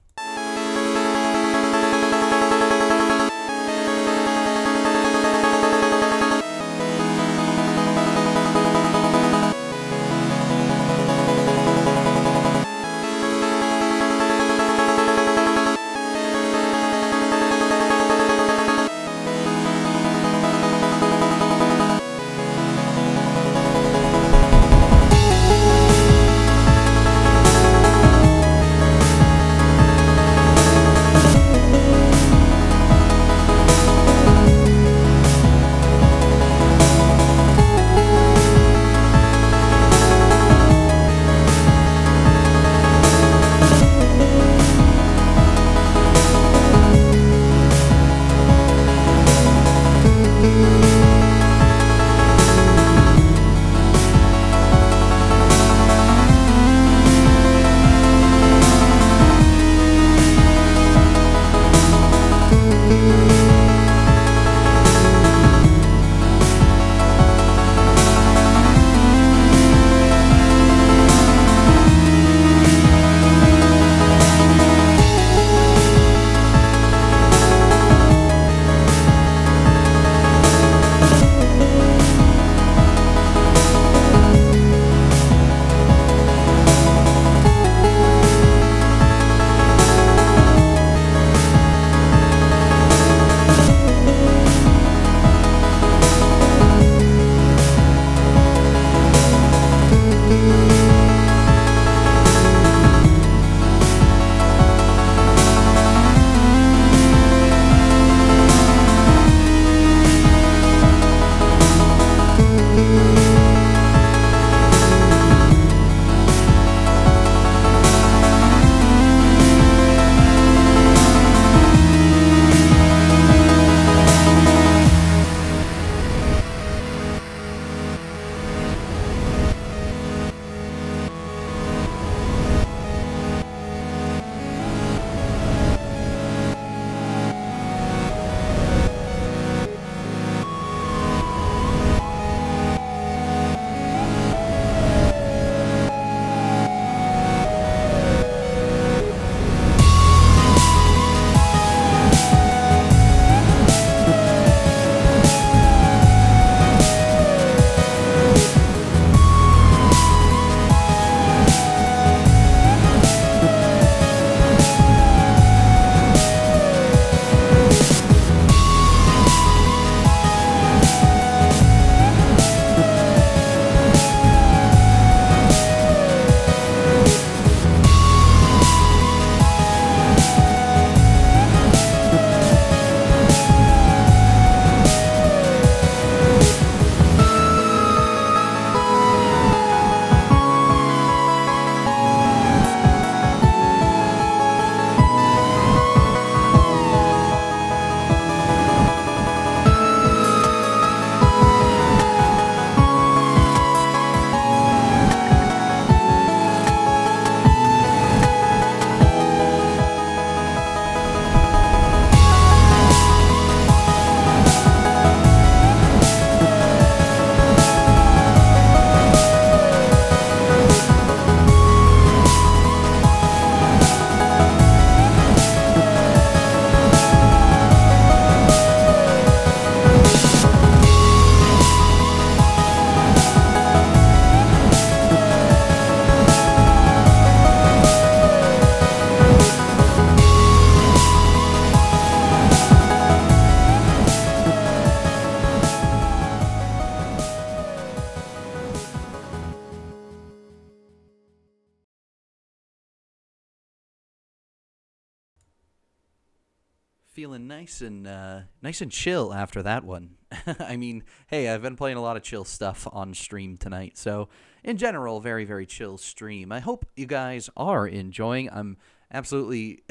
Feeling nice and chill after that one. I mean, hey, I've been playing a lot of chill stuff on stream tonight, so in general, very, very chill stream. I hope you guys are enjoying. I'm absolutely,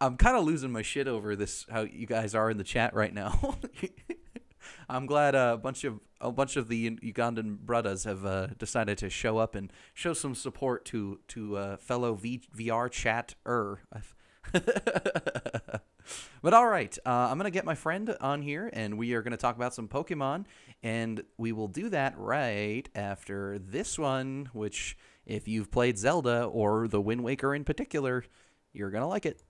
I'm kind of losing my shit over this, how you guys are in the chat right now. I'm glad a bunch of the Ugandan brothers have decided to show up and show some support to fellow VRChat. But all right, I'm going to get my friend on here, and we are going to talk about some Pokemon, and we will do that right after this one, which, if you've played Zelda, or the Wind Waker in particular, you're going to like it.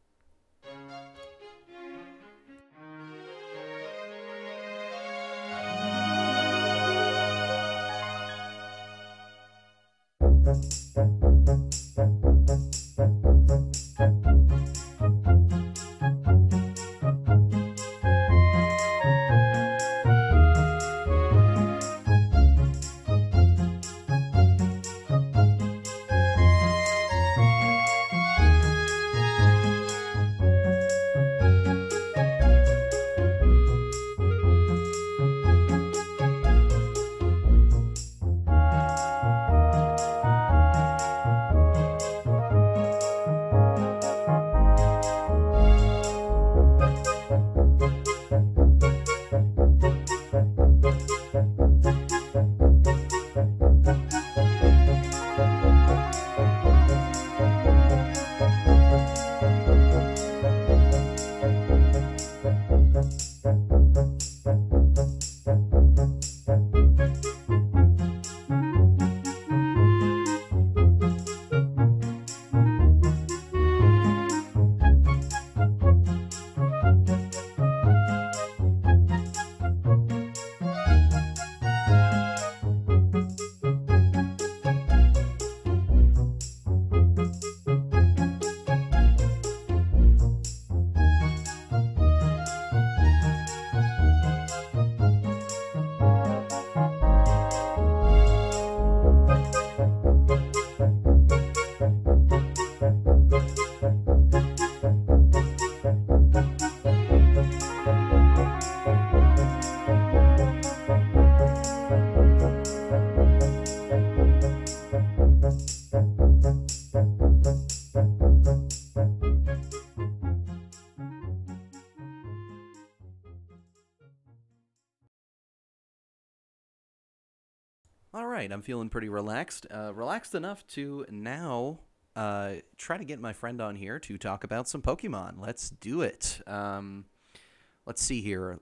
All right, I'm feeling pretty relaxed. Relaxed enough to now try to get my friend on here to talk about some Pokemon. Let's do it. Let's see here.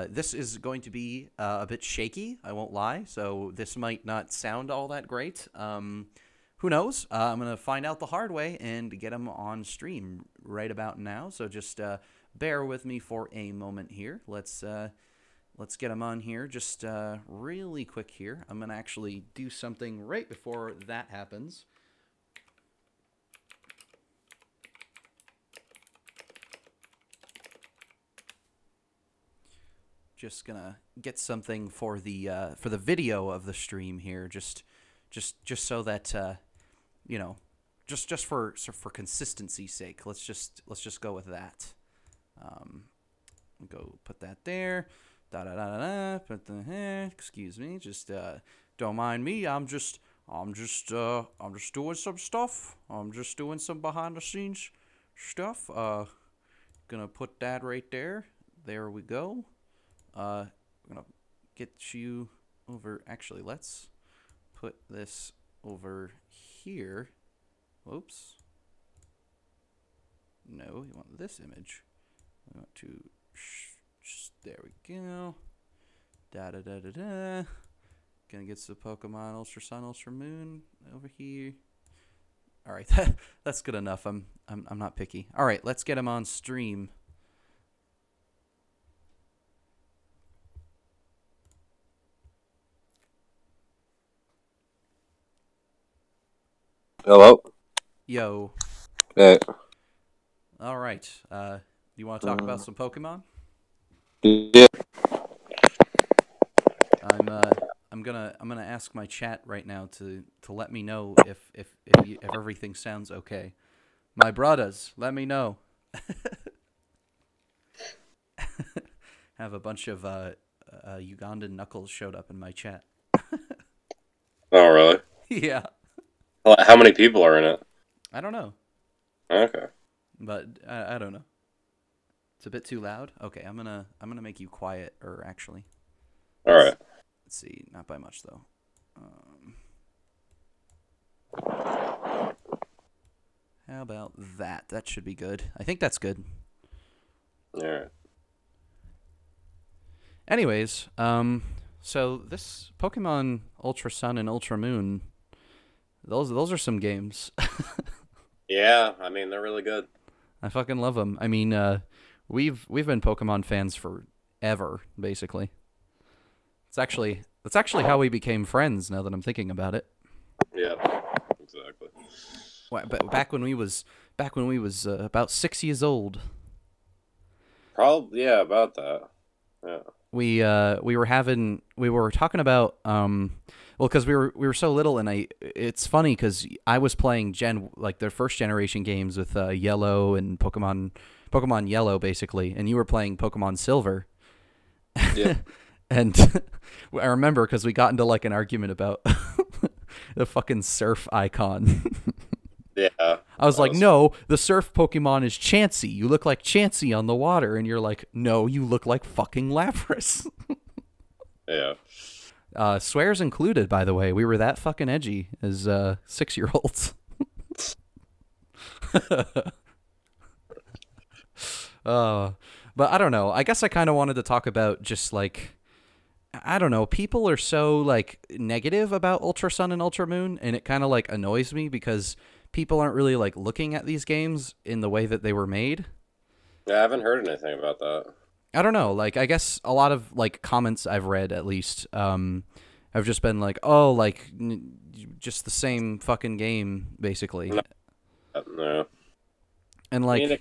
This is going to be a bit shaky, I won't lie, so this might not sound all that great. Who knows? I'm going to find out the hard way and get him on stream right about now, so just bear with me for a moment here. Let's get him on here just really quick here. I'm going to actually do something right before that happens. Just gonna get something for the video of the stream here, just so that you know, just for consistency's sake. Let's just go with that. Go put that there. Da da da da da. Put the excuse me. Just don't mind me. I'm just doing some stuff. I'm just doing some behind the scenes stuff. Gonna put that right there. There we go. I'm gonna get you over. Actually, let's put this over here. Whoops. No, you want this image. I want to. There we go. Da da da da da. Gonna get some Pokemon Ultra Sun, Ultra Moon over here. All right, that's good enough. I'm not picky. All right, let's get him on stream. Hello. Yo. Hey. All right. You want to talk about some Pokemon? Yeah. I'm gonna ask my chat right now to let me know if everything sounds okay. My brothers, let me know. Have a bunch of Ugandan knuckles showed up in my chat. Oh, really? Yeah. How many people are in it? I don't know, Okay. but I don't know. It's a bit too loud. Okay, I'm gonna make you quiet, or actually, All right. let's see, not by much though. How about that? That should be good. I think that's good. All right. Anyways, so this Pokemon Ultra Sun and Ultra Moon, those are some games. Yeah, I mean they're really good. I fucking love them. I mean, we've been Pokemon fans forever, basically. That's actually how we became friends. Now that I'm thinking about it. Yeah, exactly. But back when we was about 6 years old, Probably, yeah, about that. Yeah. we were talking about well, because we were so little, and it's funny because I was playing the first generation games with Yellow and Pokemon Yellow basically, and you were playing Pokemon Silver. Yeah. And I remember because we got into like an argument about the fucking surf icon. Yeah. I was like, no, the surf Pokemon is Chansey. You look like Chansey on the water. And you're like, no, you look like fucking Lapras. Yeah. Swears included, by the way. We were that fucking edgy as 6-year-olds. But I don't know. I guess I kind of wanted to talk about just like, I don't know. People are so like negative about Ultra Sun and Ultra Moon, and it kind of like annoys me because people aren't really like looking at these games in the way that they were made. Yeah, I haven't heard anything about that. I don't know. Like, I guess a lot of like comments I've read, at least, have just been like, "Oh, like just the same fucking game, basically." No. And like, I mean,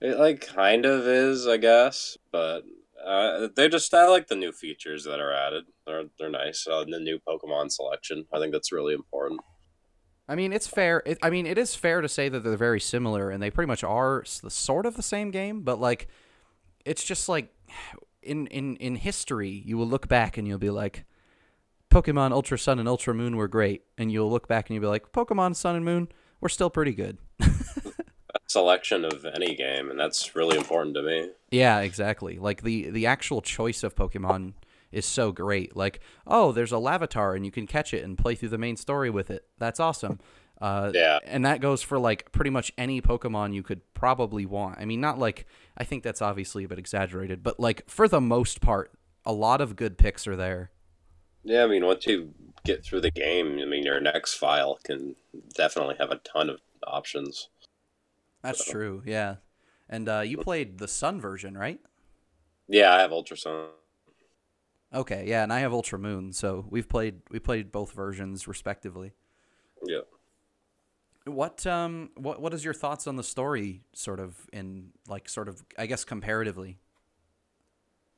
it like kind of is, I guess, but I like the new features that are added. They're nice. The new Pokemon selection. I think that's really important. I mean, it's fair. It is fair to say that they're very similar, and they pretty much are sort of the same game. But like, it's just like in history, you will look back and you'll be like, Pokemon Ultra Sun and Ultra Moon were great, and you'll look back and you'll be like, Pokemon Sun and Moon were still pretty good. Selection of any game, and that's really important to me. Yeah, exactly. Like the actual choice of Pokemon is so great. Like, oh, there's a Lavatar and you can catch it and play through the main story with it. That's awesome. Yeah. And that goes for like pretty much any Pokemon you could probably want. I mean, not like, I think that's obviously a bit exaggerated, but like for the most part, a lot of good picks are there. Yeah, I mean, once you get through the game, I mean, your next file can definitely have a ton of options. That's true. Yeah. And you played the Sun version, right? Yeah, I have Ultra Sun. Okay, yeah, and I have Ultra Moon, so we played both versions respectively. Yeah. What is your thoughts on the story sort of I guess comparatively?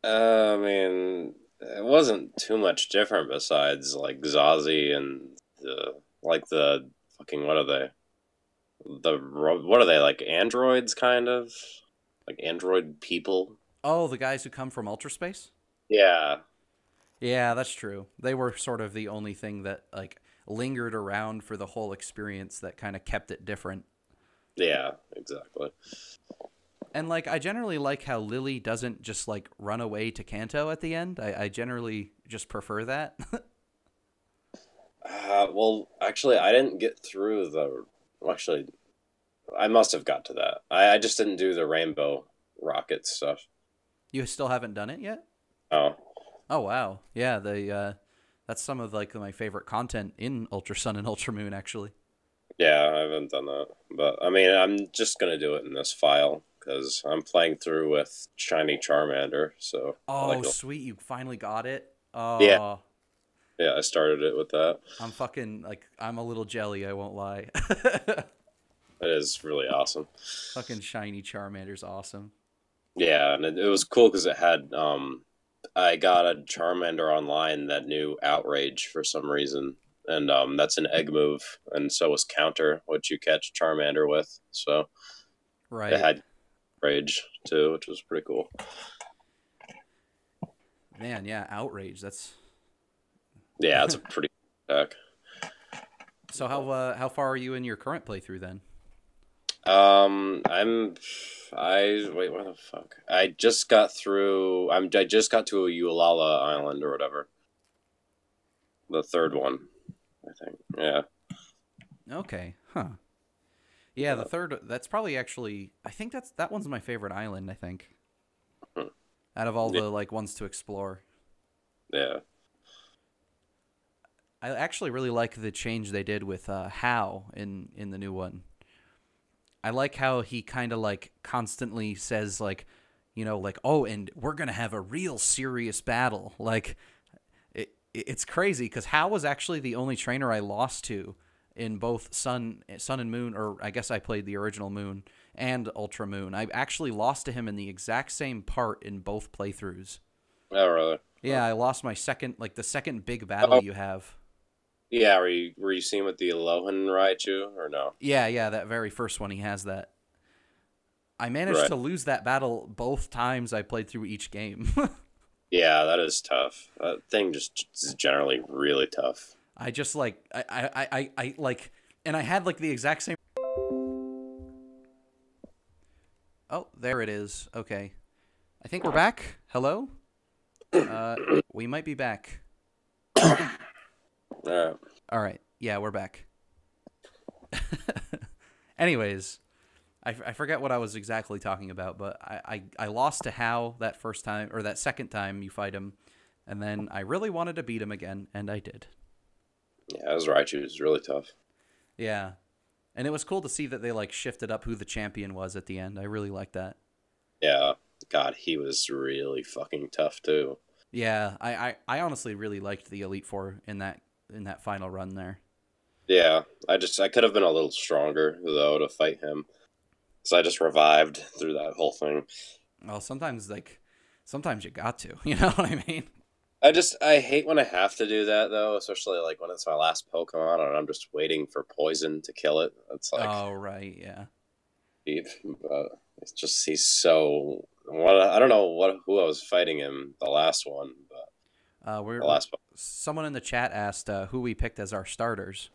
I mean, it wasn't too much different besides like Zazie and the fucking what are they? What are they, like androids kind of? Like android people? Oh, the guys who come from Ultra Space? Yeah. Yeah, that's true. They were sort of the only thing that like lingered around for the whole experience that kind of kept it different. Yeah, exactly. And like I generally like how Lily doesn't just like run away to Kanto at the end. I generally just prefer that. Well, actually, I didn't get through actually, I must have got to that. I just didn't do the Rainbow Rocket stuff. You still haven't done it yet? Oh. Oh wow. Yeah, that's some of like my favorite content in Ultra Sun and Ultra Moon actually. Yeah, I haven't done that. But, I mean, I'm just going to do it in this file, because I'm playing through with Shiny Charmander, so... Oh, sweet, you finally got it? Oh. Yeah. Yeah, I started it with that. I'm a little jelly, I won't lie. It is really awesome. Fucking Shiny Charmander's awesome. Yeah, and it was cool because it had, I got a Charmander online that knew Outrage for some reason. And that's an egg move, and so was Counter, which you catch Charmander with. So right. it had Rage. too, which was pretty cool. Man, yeah, Outrage. That's Yeah, it's a pretty deck. so. How far are you in your current playthrough then? Wait, where the fuck? I just got through. I just got to a Ulala Island or whatever. The third one, I think. Yeah. Okay, huh? Yeah, the third. That's probably actually. I think that one's my favorite island. I think out of all Yeah. the like ones to explore. Yeah. I actually really like the change they did with How in the new one. I like how he kind of like constantly says like, like, oh, and we're gonna have a real serious battle. Like, it's crazy because How was actually the only trainer I lost to in both Sun and Moon, or I guess I played the original Moon and Ultra Moon. I actually lost to him in the exact same part in both playthroughs. Oh, really? Yeah, I lost my the second big battle you have. Yeah, were you seeing with the Alohan Raichu or no? Yeah, that very first one he has that. I managed to lose that battle both times I played through each game. Yeah, that is tough. That thing just is generally really tough. I just like I like, and I had like the exact same. Oh, there it is. Okay, I think we're back. Hello. We might be back. Yeah. All right. Yeah, we're back. Anyways, I forget what I was exactly talking about, but I lost to How that first time, or that second time you fight him, and then I really wanted to beat him again, and I did. Yeah, his Raichu is really tough. Yeah. And it was cool to see that they like shifted up who the champion was at the end. I really liked that. Yeah. God, he was really fucking tough too. Yeah, I honestly really liked the Elite Four in that final run there. Yeah, I could have been a little stronger though to fight him. So I just revived through that whole thing. Well, sometimes you got to, you know what I mean? I hate when I have to do that though, especially like when it's my last Pokemon and I'm just waiting for poison to kill it. It's like, oh right, yeah. But it's just he's so. I don't know who I was fighting him the last one, but the last one. Someone in the chat asked who we picked as our starters.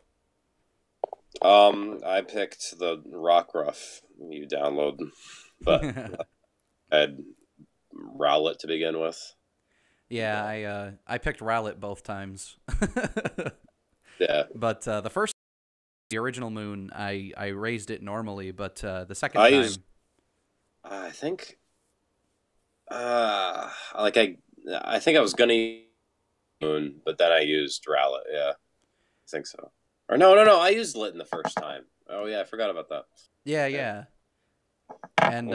I picked the Rockruff you download, but I had Rowlet to begin with. Yeah, I picked Rowlet both times. Yeah, but the original Moon, I raised it normally, but the second time, I think, I think I was gonna use Moon, but then I used Rowlet. Yeah, I think so. Or no, I used Litten the first time. Oh yeah, I forgot about that. Yeah. And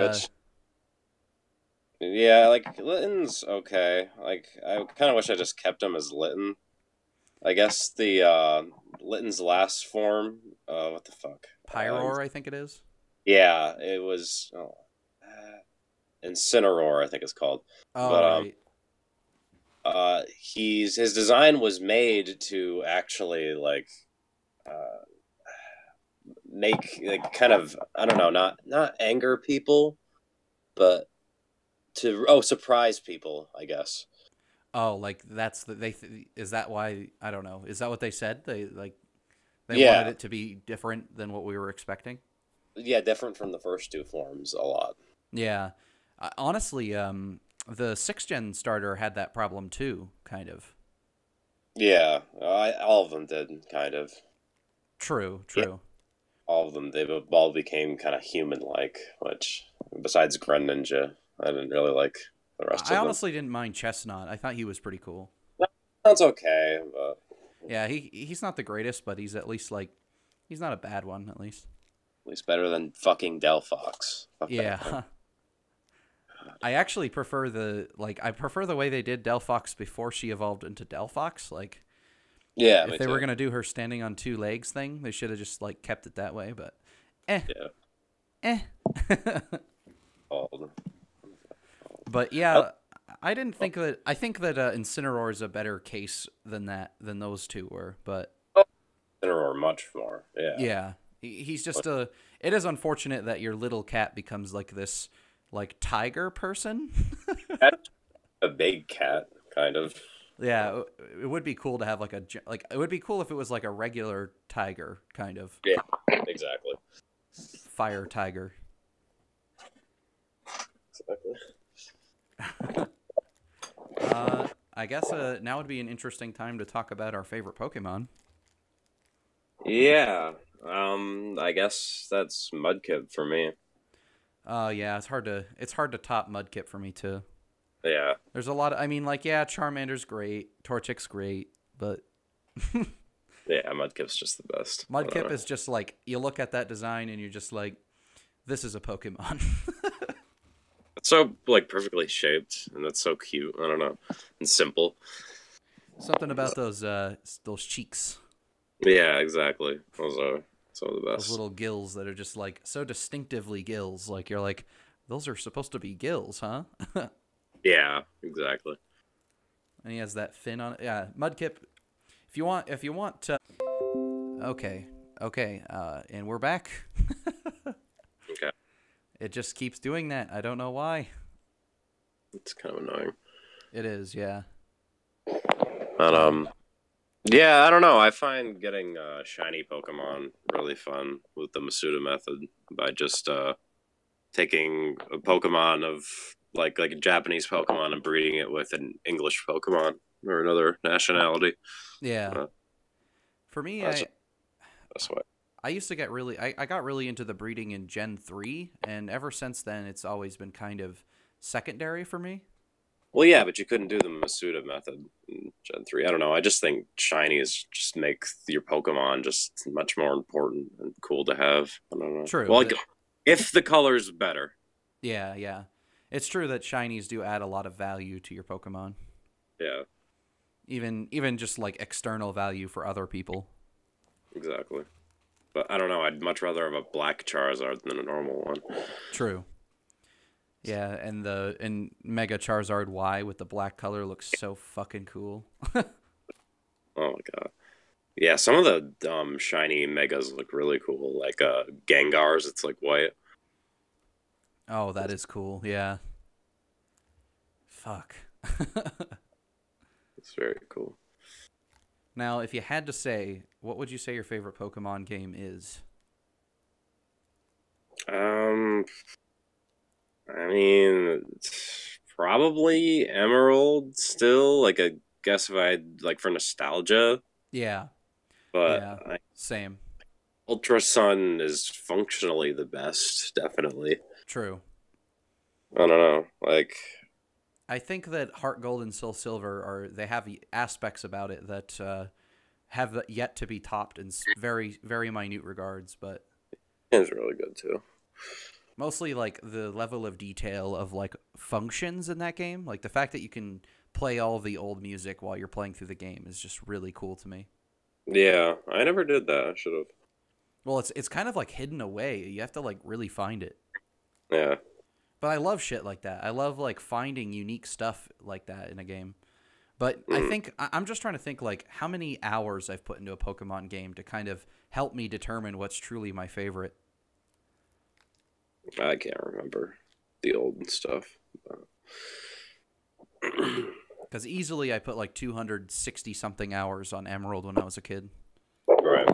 yeah, like Litten's okay. Like I kind of wish I just kept him as Litten. I guess the Litten's last form. What the fuck? Pyroar, I think it is. Yeah, it was Incineroar, I think it's called. Oh, but, right. His design was made to actually like make like kind of, I don't know, not anger people, but to surprise people, I guess. Oh, like that's is that why? I don't know. Is that what they said? They wanted it to be different than what we were expecting. Yeah, different from the first two forms a lot. Yeah, honestly, the 6th gen starter had that problem too, kind of. Yeah, all of them did, kind of. True. Yeah, all of them, they all became kind of human-like, which, besides Greninja, I didn't really like the rest of them. I honestly didn't mind Chestnut. I thought he was pretty cool. That's okay, but... Yeah, he's not the greatest, but he's at least, like, he's not a bad one, at least. At least better than fucking Delphox. Yeah. I actually prefer the way they did Delphox before she evolved into Delphox. Like, yeah, if they were gonna do her standing on 2 legs thing, they should have just like kept it that way. But, But yeah, I didn't think that. I think that Incineroar is a better case than those two were. But Incineroar much more. Yeah. Yeah, he's just a. It is unfortunate that your little cat becomes like this like tiger person. That's a big cat, kind of. Yeah, it would be cool to have like like it would be cool if it was like a regular tiger kind of Yeah, exactly. fire tiger. Exactly. I guess now would be an interesting time to talk about our favorite Pokemon. Yeah. I guess that's Mudkip for me. Yeah, it's hard to top Mudkip for me too. Yeah. There's a lot of, I mean, like, yeah, Charmander's great, Torchic's great, but Yeah, Mudkip's just the best. Mudkip is just like, you look at that design and you're just like, this is a Pokemon. It's so like perfectly shaped, and that's so cute. I don't know, and simple. Something about those cheeks, Yeah, exactly. Those are some of the those best. little gills that are just like so distinctively gills. Like you're like, those are supposed to be gills, huh? Yeah, exactly. And he has that fin on it. Yeah, Mudkip. If you want to. Okay, and we're back. Okay, It just keeps doing that. I don't know why. it's kind of annoying. It is, yeah. But yeah, I don't know. I find getting shiny Pokemon really fun with the Masuda method by just taking a Pokemon of like a Japanese Pokemon and breeding it with an English Pokemon or another nationality. Yeah. For me, That's why. I used to get really I got really into the breeding in Gen 3, and ever since then it's always been kind of secondary for me. Well, yeah, but you couldn't do the Masuda method in Gen 3. I don't know. I just think shinies just make your Pokemon just much more important and cool to have. I don't know. True. Well, like, if the color's better. Yeah, yeah. It's true that shinies do add a lot of value to your Pokemon. Yeah, Even just like external value for other people. exactly. But I don't know. I'd much rather have a black Charizard than a normal one. True. Yeah, and Mega Charizard Y with the black color looks so fucking cool. Oh my god. Yeah, some of the shiny Megas look really cool. Like Gengar's, it's like white. Oh, that is cool. Yeah. Fuck. It's very cool. Now, if you had to say, what would you say your favorite Pokemon game is? I mean, it's probably Emerald still. Like, I guess if I like for nostalgia, Yeah. but Yeah. Same. Ultra Sun is functionally the best, definitely. True. I don't know, like, I think that Heart Gold and Soul Silver they have aspects about it that have yet to be topped in very, very minute regards, but it's really good too. mostly like the level of detail of like functions in that game, like the fact that you can play all the old music while you're playing through the game is just really cool to me. Yeah, I never did that. I should have. Well, it's kind of like hidden away. You have to like really find it. Yeah. But I love shit like that. I love like finding unique stuff like that in a game. But I think I'm just trying to think like how many hours I've put into a Pokemon game to kind of help me determine what's truly my favorite. I can't remember the old stuff. Because easily I put like 260 something hours on Emerald when I was a kid. Right.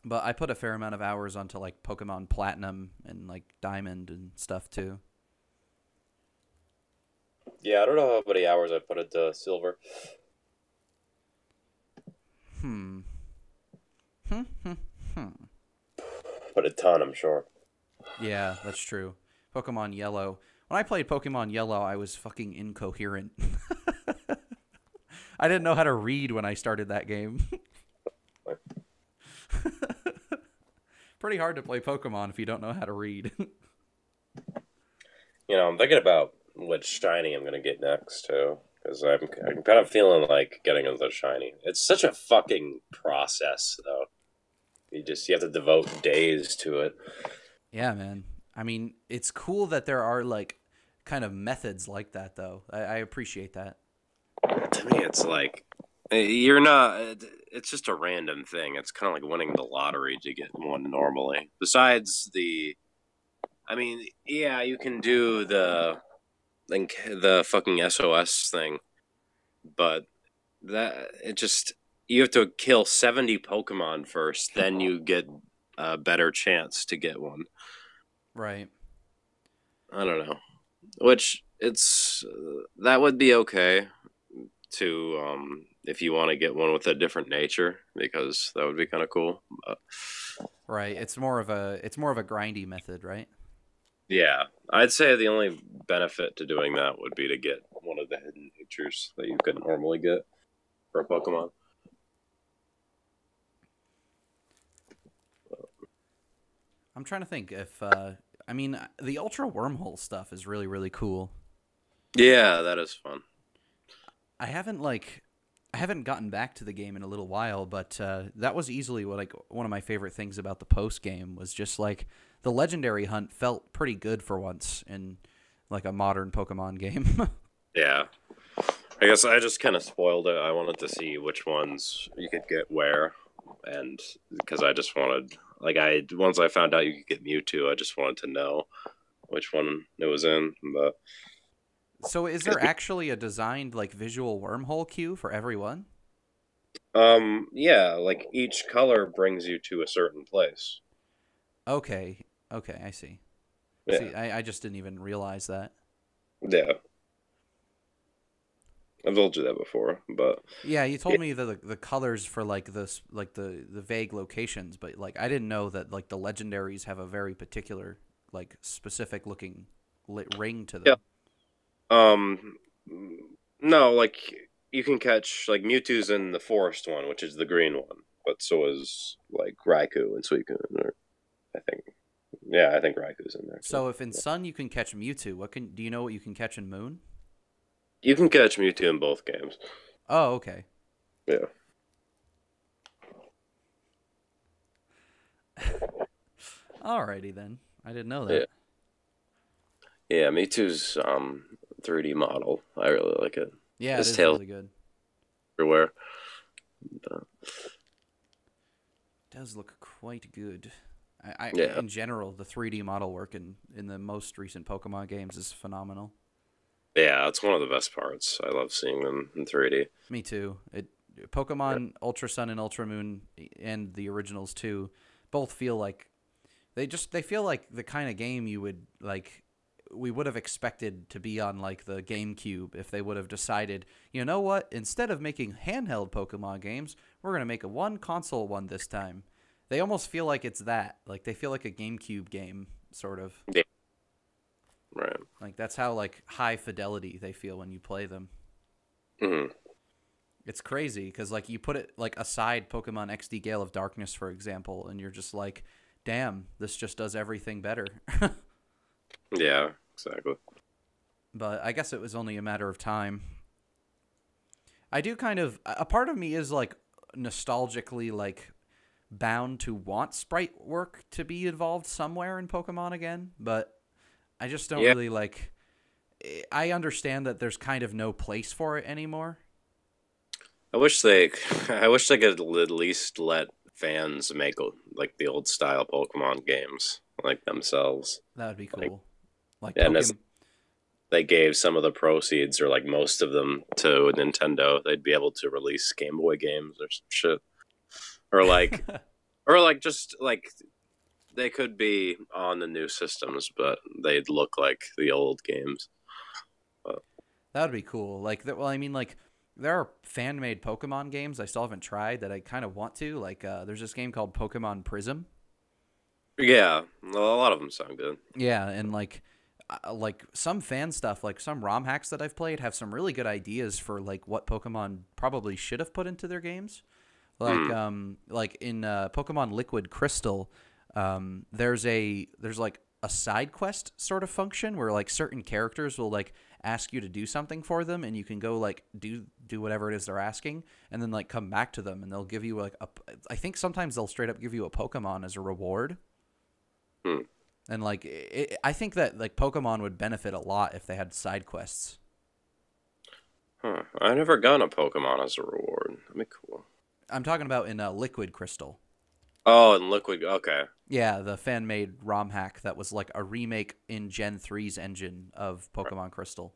But I put a fair amount of hours onto like Pokemon Platinum and like Diamond and stuff too. Yeah, I don't know how many hours I put into Silver. But a ton, I'm sure. Yeah, that's true. Pokemon Yellow. When I played Pokemon Yellow, I was fucking incoherent. I didn't know how to read when I started that game. Pretty hard to play Pokemon if you don't know how to read. You know, I'm thinking about which shiny I'm gonna get next too, because I'm kind of feeling like getting into shiny. It's such a fucking process, though. You have to devote days to it. Yeah, man. I mean, it's cool that there are like kind of methods like that, though. I appreciate that. To me, it's like you're not. It's just a random thing. It's kind of like winning the lottery to get one normally. Besides the I mean, yeah, you can do the fucking SOS thing, but that it just you have to kill 70 Pokemon first, then you get a better chance to get one. Right. I don't know. Which it's that would be okay to if you want to get one with a different nature because that would be kind of cool. But, Right. It's more of a grindy method, right? yeah, I'd say the only benefit to doing that would be to get one of the hidden natures that you couldn't normally get for a Pokemon. I'm trying to think if I mean the ultra wormhole stuff is really really cool. Yeah, that is fun. I haven't like I haven't gotten back to the game in a little while, but that was easily one of my favorite things about the post game was just like the legendary hunt felt pretty good for once in like a modern Pokemon game. Yeah. I guess I just kind of spoiled it. I wanted to see which ones you could get where, and because I just wanted, like, once I found out you could get Mewtwo, I just wanted to know which one it was in. But So is there actually a designed like visual wormhole queue for everyone? yeah, like each color brings you to a certain place. Okay. Okay, I see. Yeah, See, I just didn't even realize that. yeah. I've told you that before, but Yeah, you yeah, told me the colors for like this like the vague locations, but like I didn't know that like the legendaries have a very particular like specific looking ring to yeah. them. Um, no, like you can catch like Mewtwo's in the forest one, which is the green one, but so is like Raikou and Suicune, or I think. Yeah, I think Raiku's in there too. So if in Sun you can catch Mewtwo, what can do you know what you can catch in Moon? You can catch Mewtwo in both games. Oh, okay. Yeah. Alrighty then. I didn't know Yeah. that. Yeah, Mewtwo's 3D model. I really like it. Yeah, it His is tail's really good. everywhere. Uh, It does look quite good. I yeah. in general, the 3D model work in the most recent Pokemon games is phenomenal. Yeah, it's one of the best parts. I love seeing them in 3D. Me too. It Yeah. Pokemon Ultra Sun and Ultra Moon and the originals too, both feel like they feel like the kind of game you would like we would have expected to be on like the GameCube if they would have decided, you know what, instead of making handheld Pokemon games, we're going to make a one console one this time. They almost feel like it's that. Like they feel like a GameCube game sort of. Yeah. Right. Like that's how like high fidelity they feel when you play them. Hmm. It's crazy because like you put it like aside Pokemon XD Gale of Darkness, for example, and you're just like, damn, this just does everything better. Yeah, exactly. But I guess it was only a matter of time. I do kind of a part of me is like nostalgically like bound to want sprite work to be involved somewhere in Pokemon again, but I just don't Yeah. really like. I understand that there's kind of no place for it anymore. I wish they, I wish they could at least let fans make like the old style Pokemon games like themselves. That would be Like, cool. Like yeah, and as Pokemon. they gave some of the proceeds or like most of them to Nintendo, they'd be able to release Game Boy games or some shit, or like, or like just like they could be on the new systems, but they'd look like the old games. But, That would be cool. Like, well, I mean, like, there are fan made Pokemon games I still haven't tried that I kind of want to. Like, there's this game called Pokemon Prism. yeah, a lot of them sound good. Yeah, and like some fan stuff, like some ROM hacks that I've played, have some really good ideas for like what Pokemon probably should have put into their games. Like in Pokemon Liquid Crystal, there's like a side quest sort of function where like certain characters will like ask you to do something for them, and you can go like do whatever it is they're asking, and then like come back to them, and they'll give you like I think sometimes they'll straight up give you a Pokemon as a reward. Hmm. And like I think that like Pokemon would benefit a lot if they had side quests. Huh. I never gotten a Pokemon as a reward. That'd be cool. I'm talking about in Liquid Crystal. Oh, and Liquid. Okay. Yeah, the fan-made ROM hack that was like a remake in Gen 3's engine of Pokemon Crystal.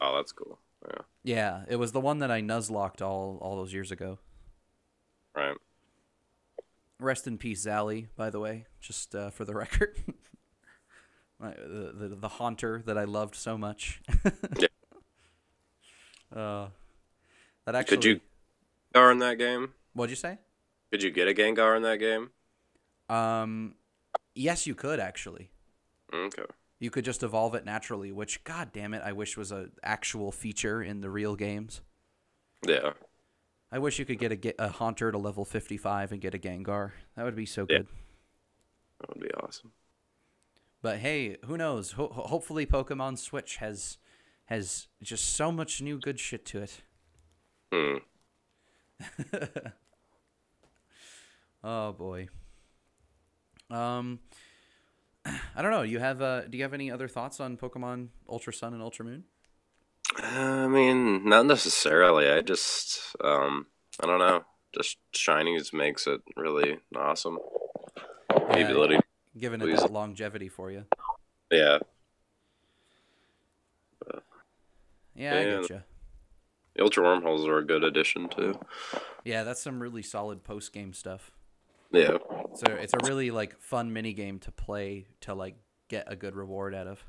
Oh, that's cool. Yeah. Yeah, it was the one that I nuzlocked all those years ago. Right. Rest in peace, Zally, by the way, just for the record. the haunter that I loved so much. Yeah. That actually. Could you Gengar in that game? What'd you say? Could you get a Gengar in that game? Yes, you could actually. Okay. You could just evolve it naturally, which, god damn it, I wish was an actual feature in the real games. Yeah. I wish you could get a Haunter to level 55 and get a Gengar. That would be so good. That would be awesome. But hey, who knows? Hopefully Pokemon Switch has just so much new good shit to it. Oh boy. I don't know. Do you have any other thoughts on Pokemon Ultra Sun and Ultra Moon? I mean, not necessarily. I just, I don't know. Just Shinies makes it really awesome. The ability. Giving it that longevity for you. Yeah. Yeah, I get you. The Ultra Wormholes are a good addition too. Yeah, that's some really solid post game stuff. Yeah. So it's a really like fun mini game to play to like get a good reward out of.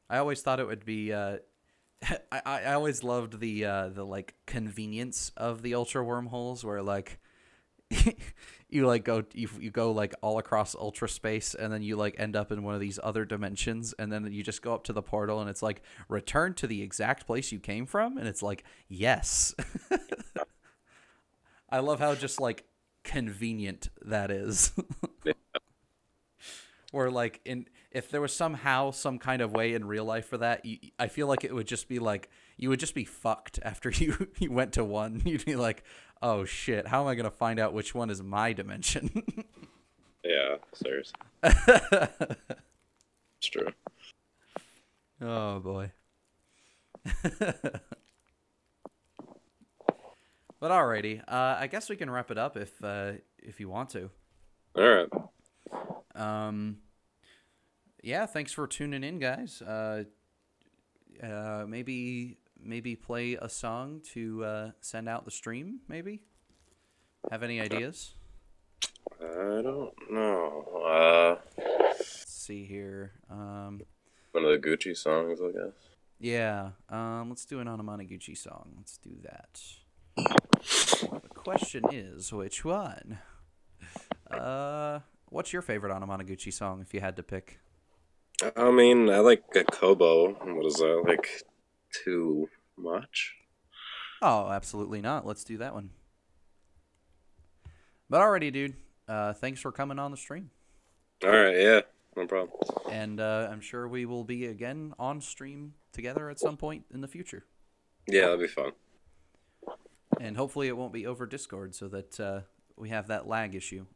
I always thought it would be. I always loved the like convenience of the Ultra Wormholes, where like you like you go like all across ultra space, and then you like end up in one of these other dimensions, and then you just go up to the portal, and it's like return to the exact place you came from, and it's like yes. I love how just like convenient that is. Yeah. Or like if there was somehow some kind of way in real life for that, I feel like it would just be like you would just be fucked after you went to one. You'd be like, oh shit, how am I gonna find out which one is my dimension? Yeah, seriously. It's true. Oh boy. But alrighty, I guess we can wrap it up if you want to. All right. Yeah, thanks for tuning in, guys. Maybe play a song to send out the stream. Maybe have any ideas? I don't know. Let's see here. One of the Gucci songs, I guess. Yeah. Let's do an Anamanaguchi song. Let's do that. The question is, which one? What's your favorite Anamanaguchi song if you had to pick? I mean, I like a Kobo. What is that? Like, too much? Oh, absolutely not. Let's do that one. But alrighty, dude. Thanks for coming on the stream. All right, yeah. No problem. And I'm sure we will be again on stream together at some point in the future. Yeah, that'd be fun. And hopefully it won't be over Discord so that we have that lag issue.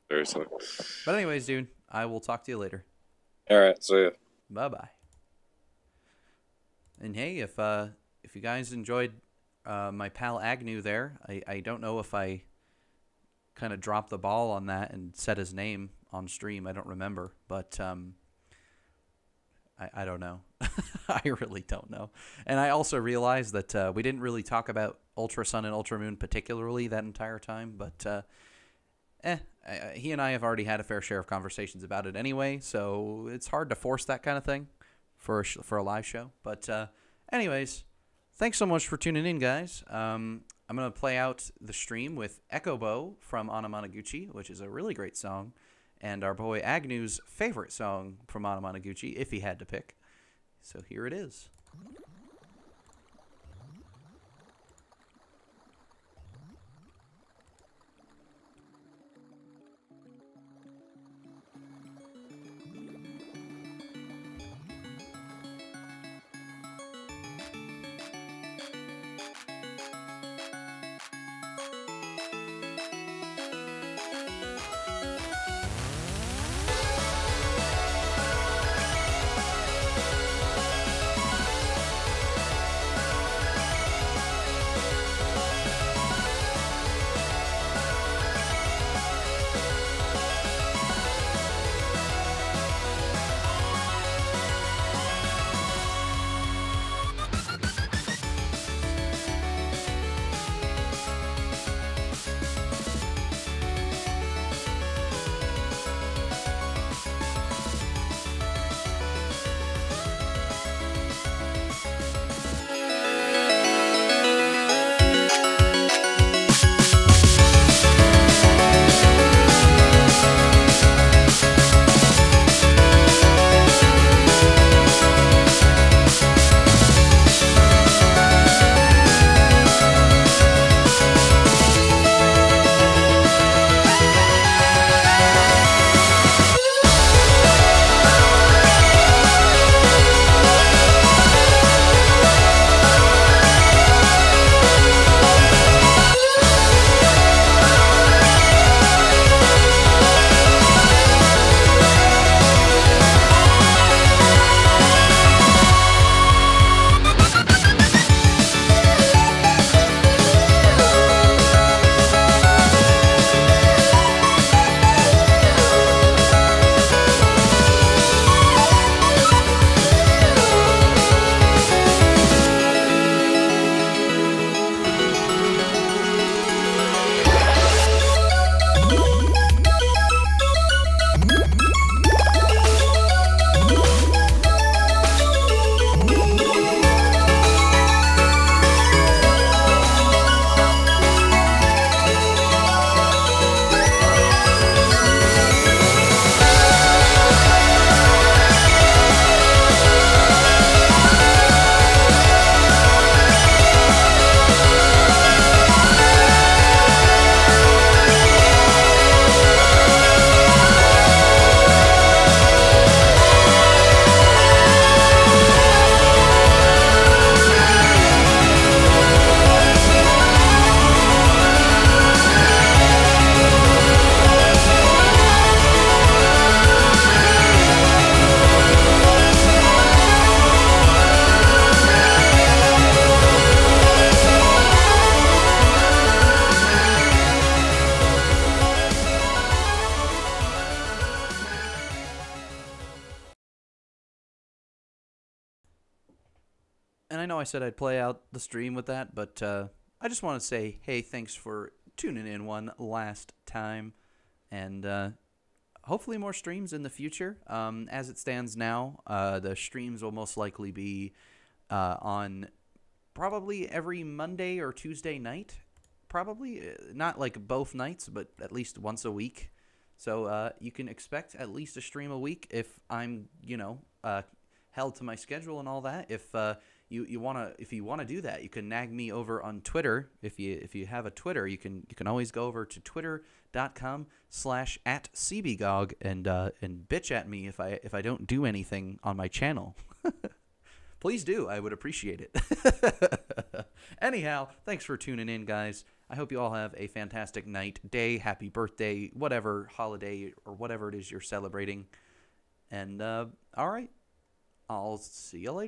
Seriously. But anyways, dude, I will talk to you later. All right, see ya. Bye-bye. And hey, if you guys enjoyed my pal Agnew there, I don't know if I kind of dropped the ball on that and said his name on stream. I don't remember, but I don't know. I really don't know. And I also realized that we didn't really talk about Ultra Sun and Ultra Moon particularly that entire time, but he and I have already had a fair share of conversations about it anyway, so it's hard to force that kind of thing for a live show. But anyways, thanks so much for tuning in, guys. I'm going to play out the stream with Echo Bow from Anamanaguchi, which is a really great song, and our boy Agnew's favorite song from Anamanaguchi, if he had to pick. So here it is. And I know I said I'd play out the stream with that, but I just want to say, hey, thanks for tuning in one last time. And hopefully more streams in the future. As it stands now, the streams will most likely be on probably every Monday or Tuesday night. Probably not like both nights, but at least once a week. So you can expect at least a stream a week if I'm, held to my schedule and all that. If you wanna do that, you can nag me over on Twitter. If you have a Twitter, you can always go over to twitter.com/@CBGog and bitch at me if I don't do anything on my channel. Please do. I would appreciate it. Anyhow, thanks for tuning in, guys. I hope you all have a fantastic night, day, happy birthday, whatever holiday or whatever it is you're celebrating. And all right, I'll see you later.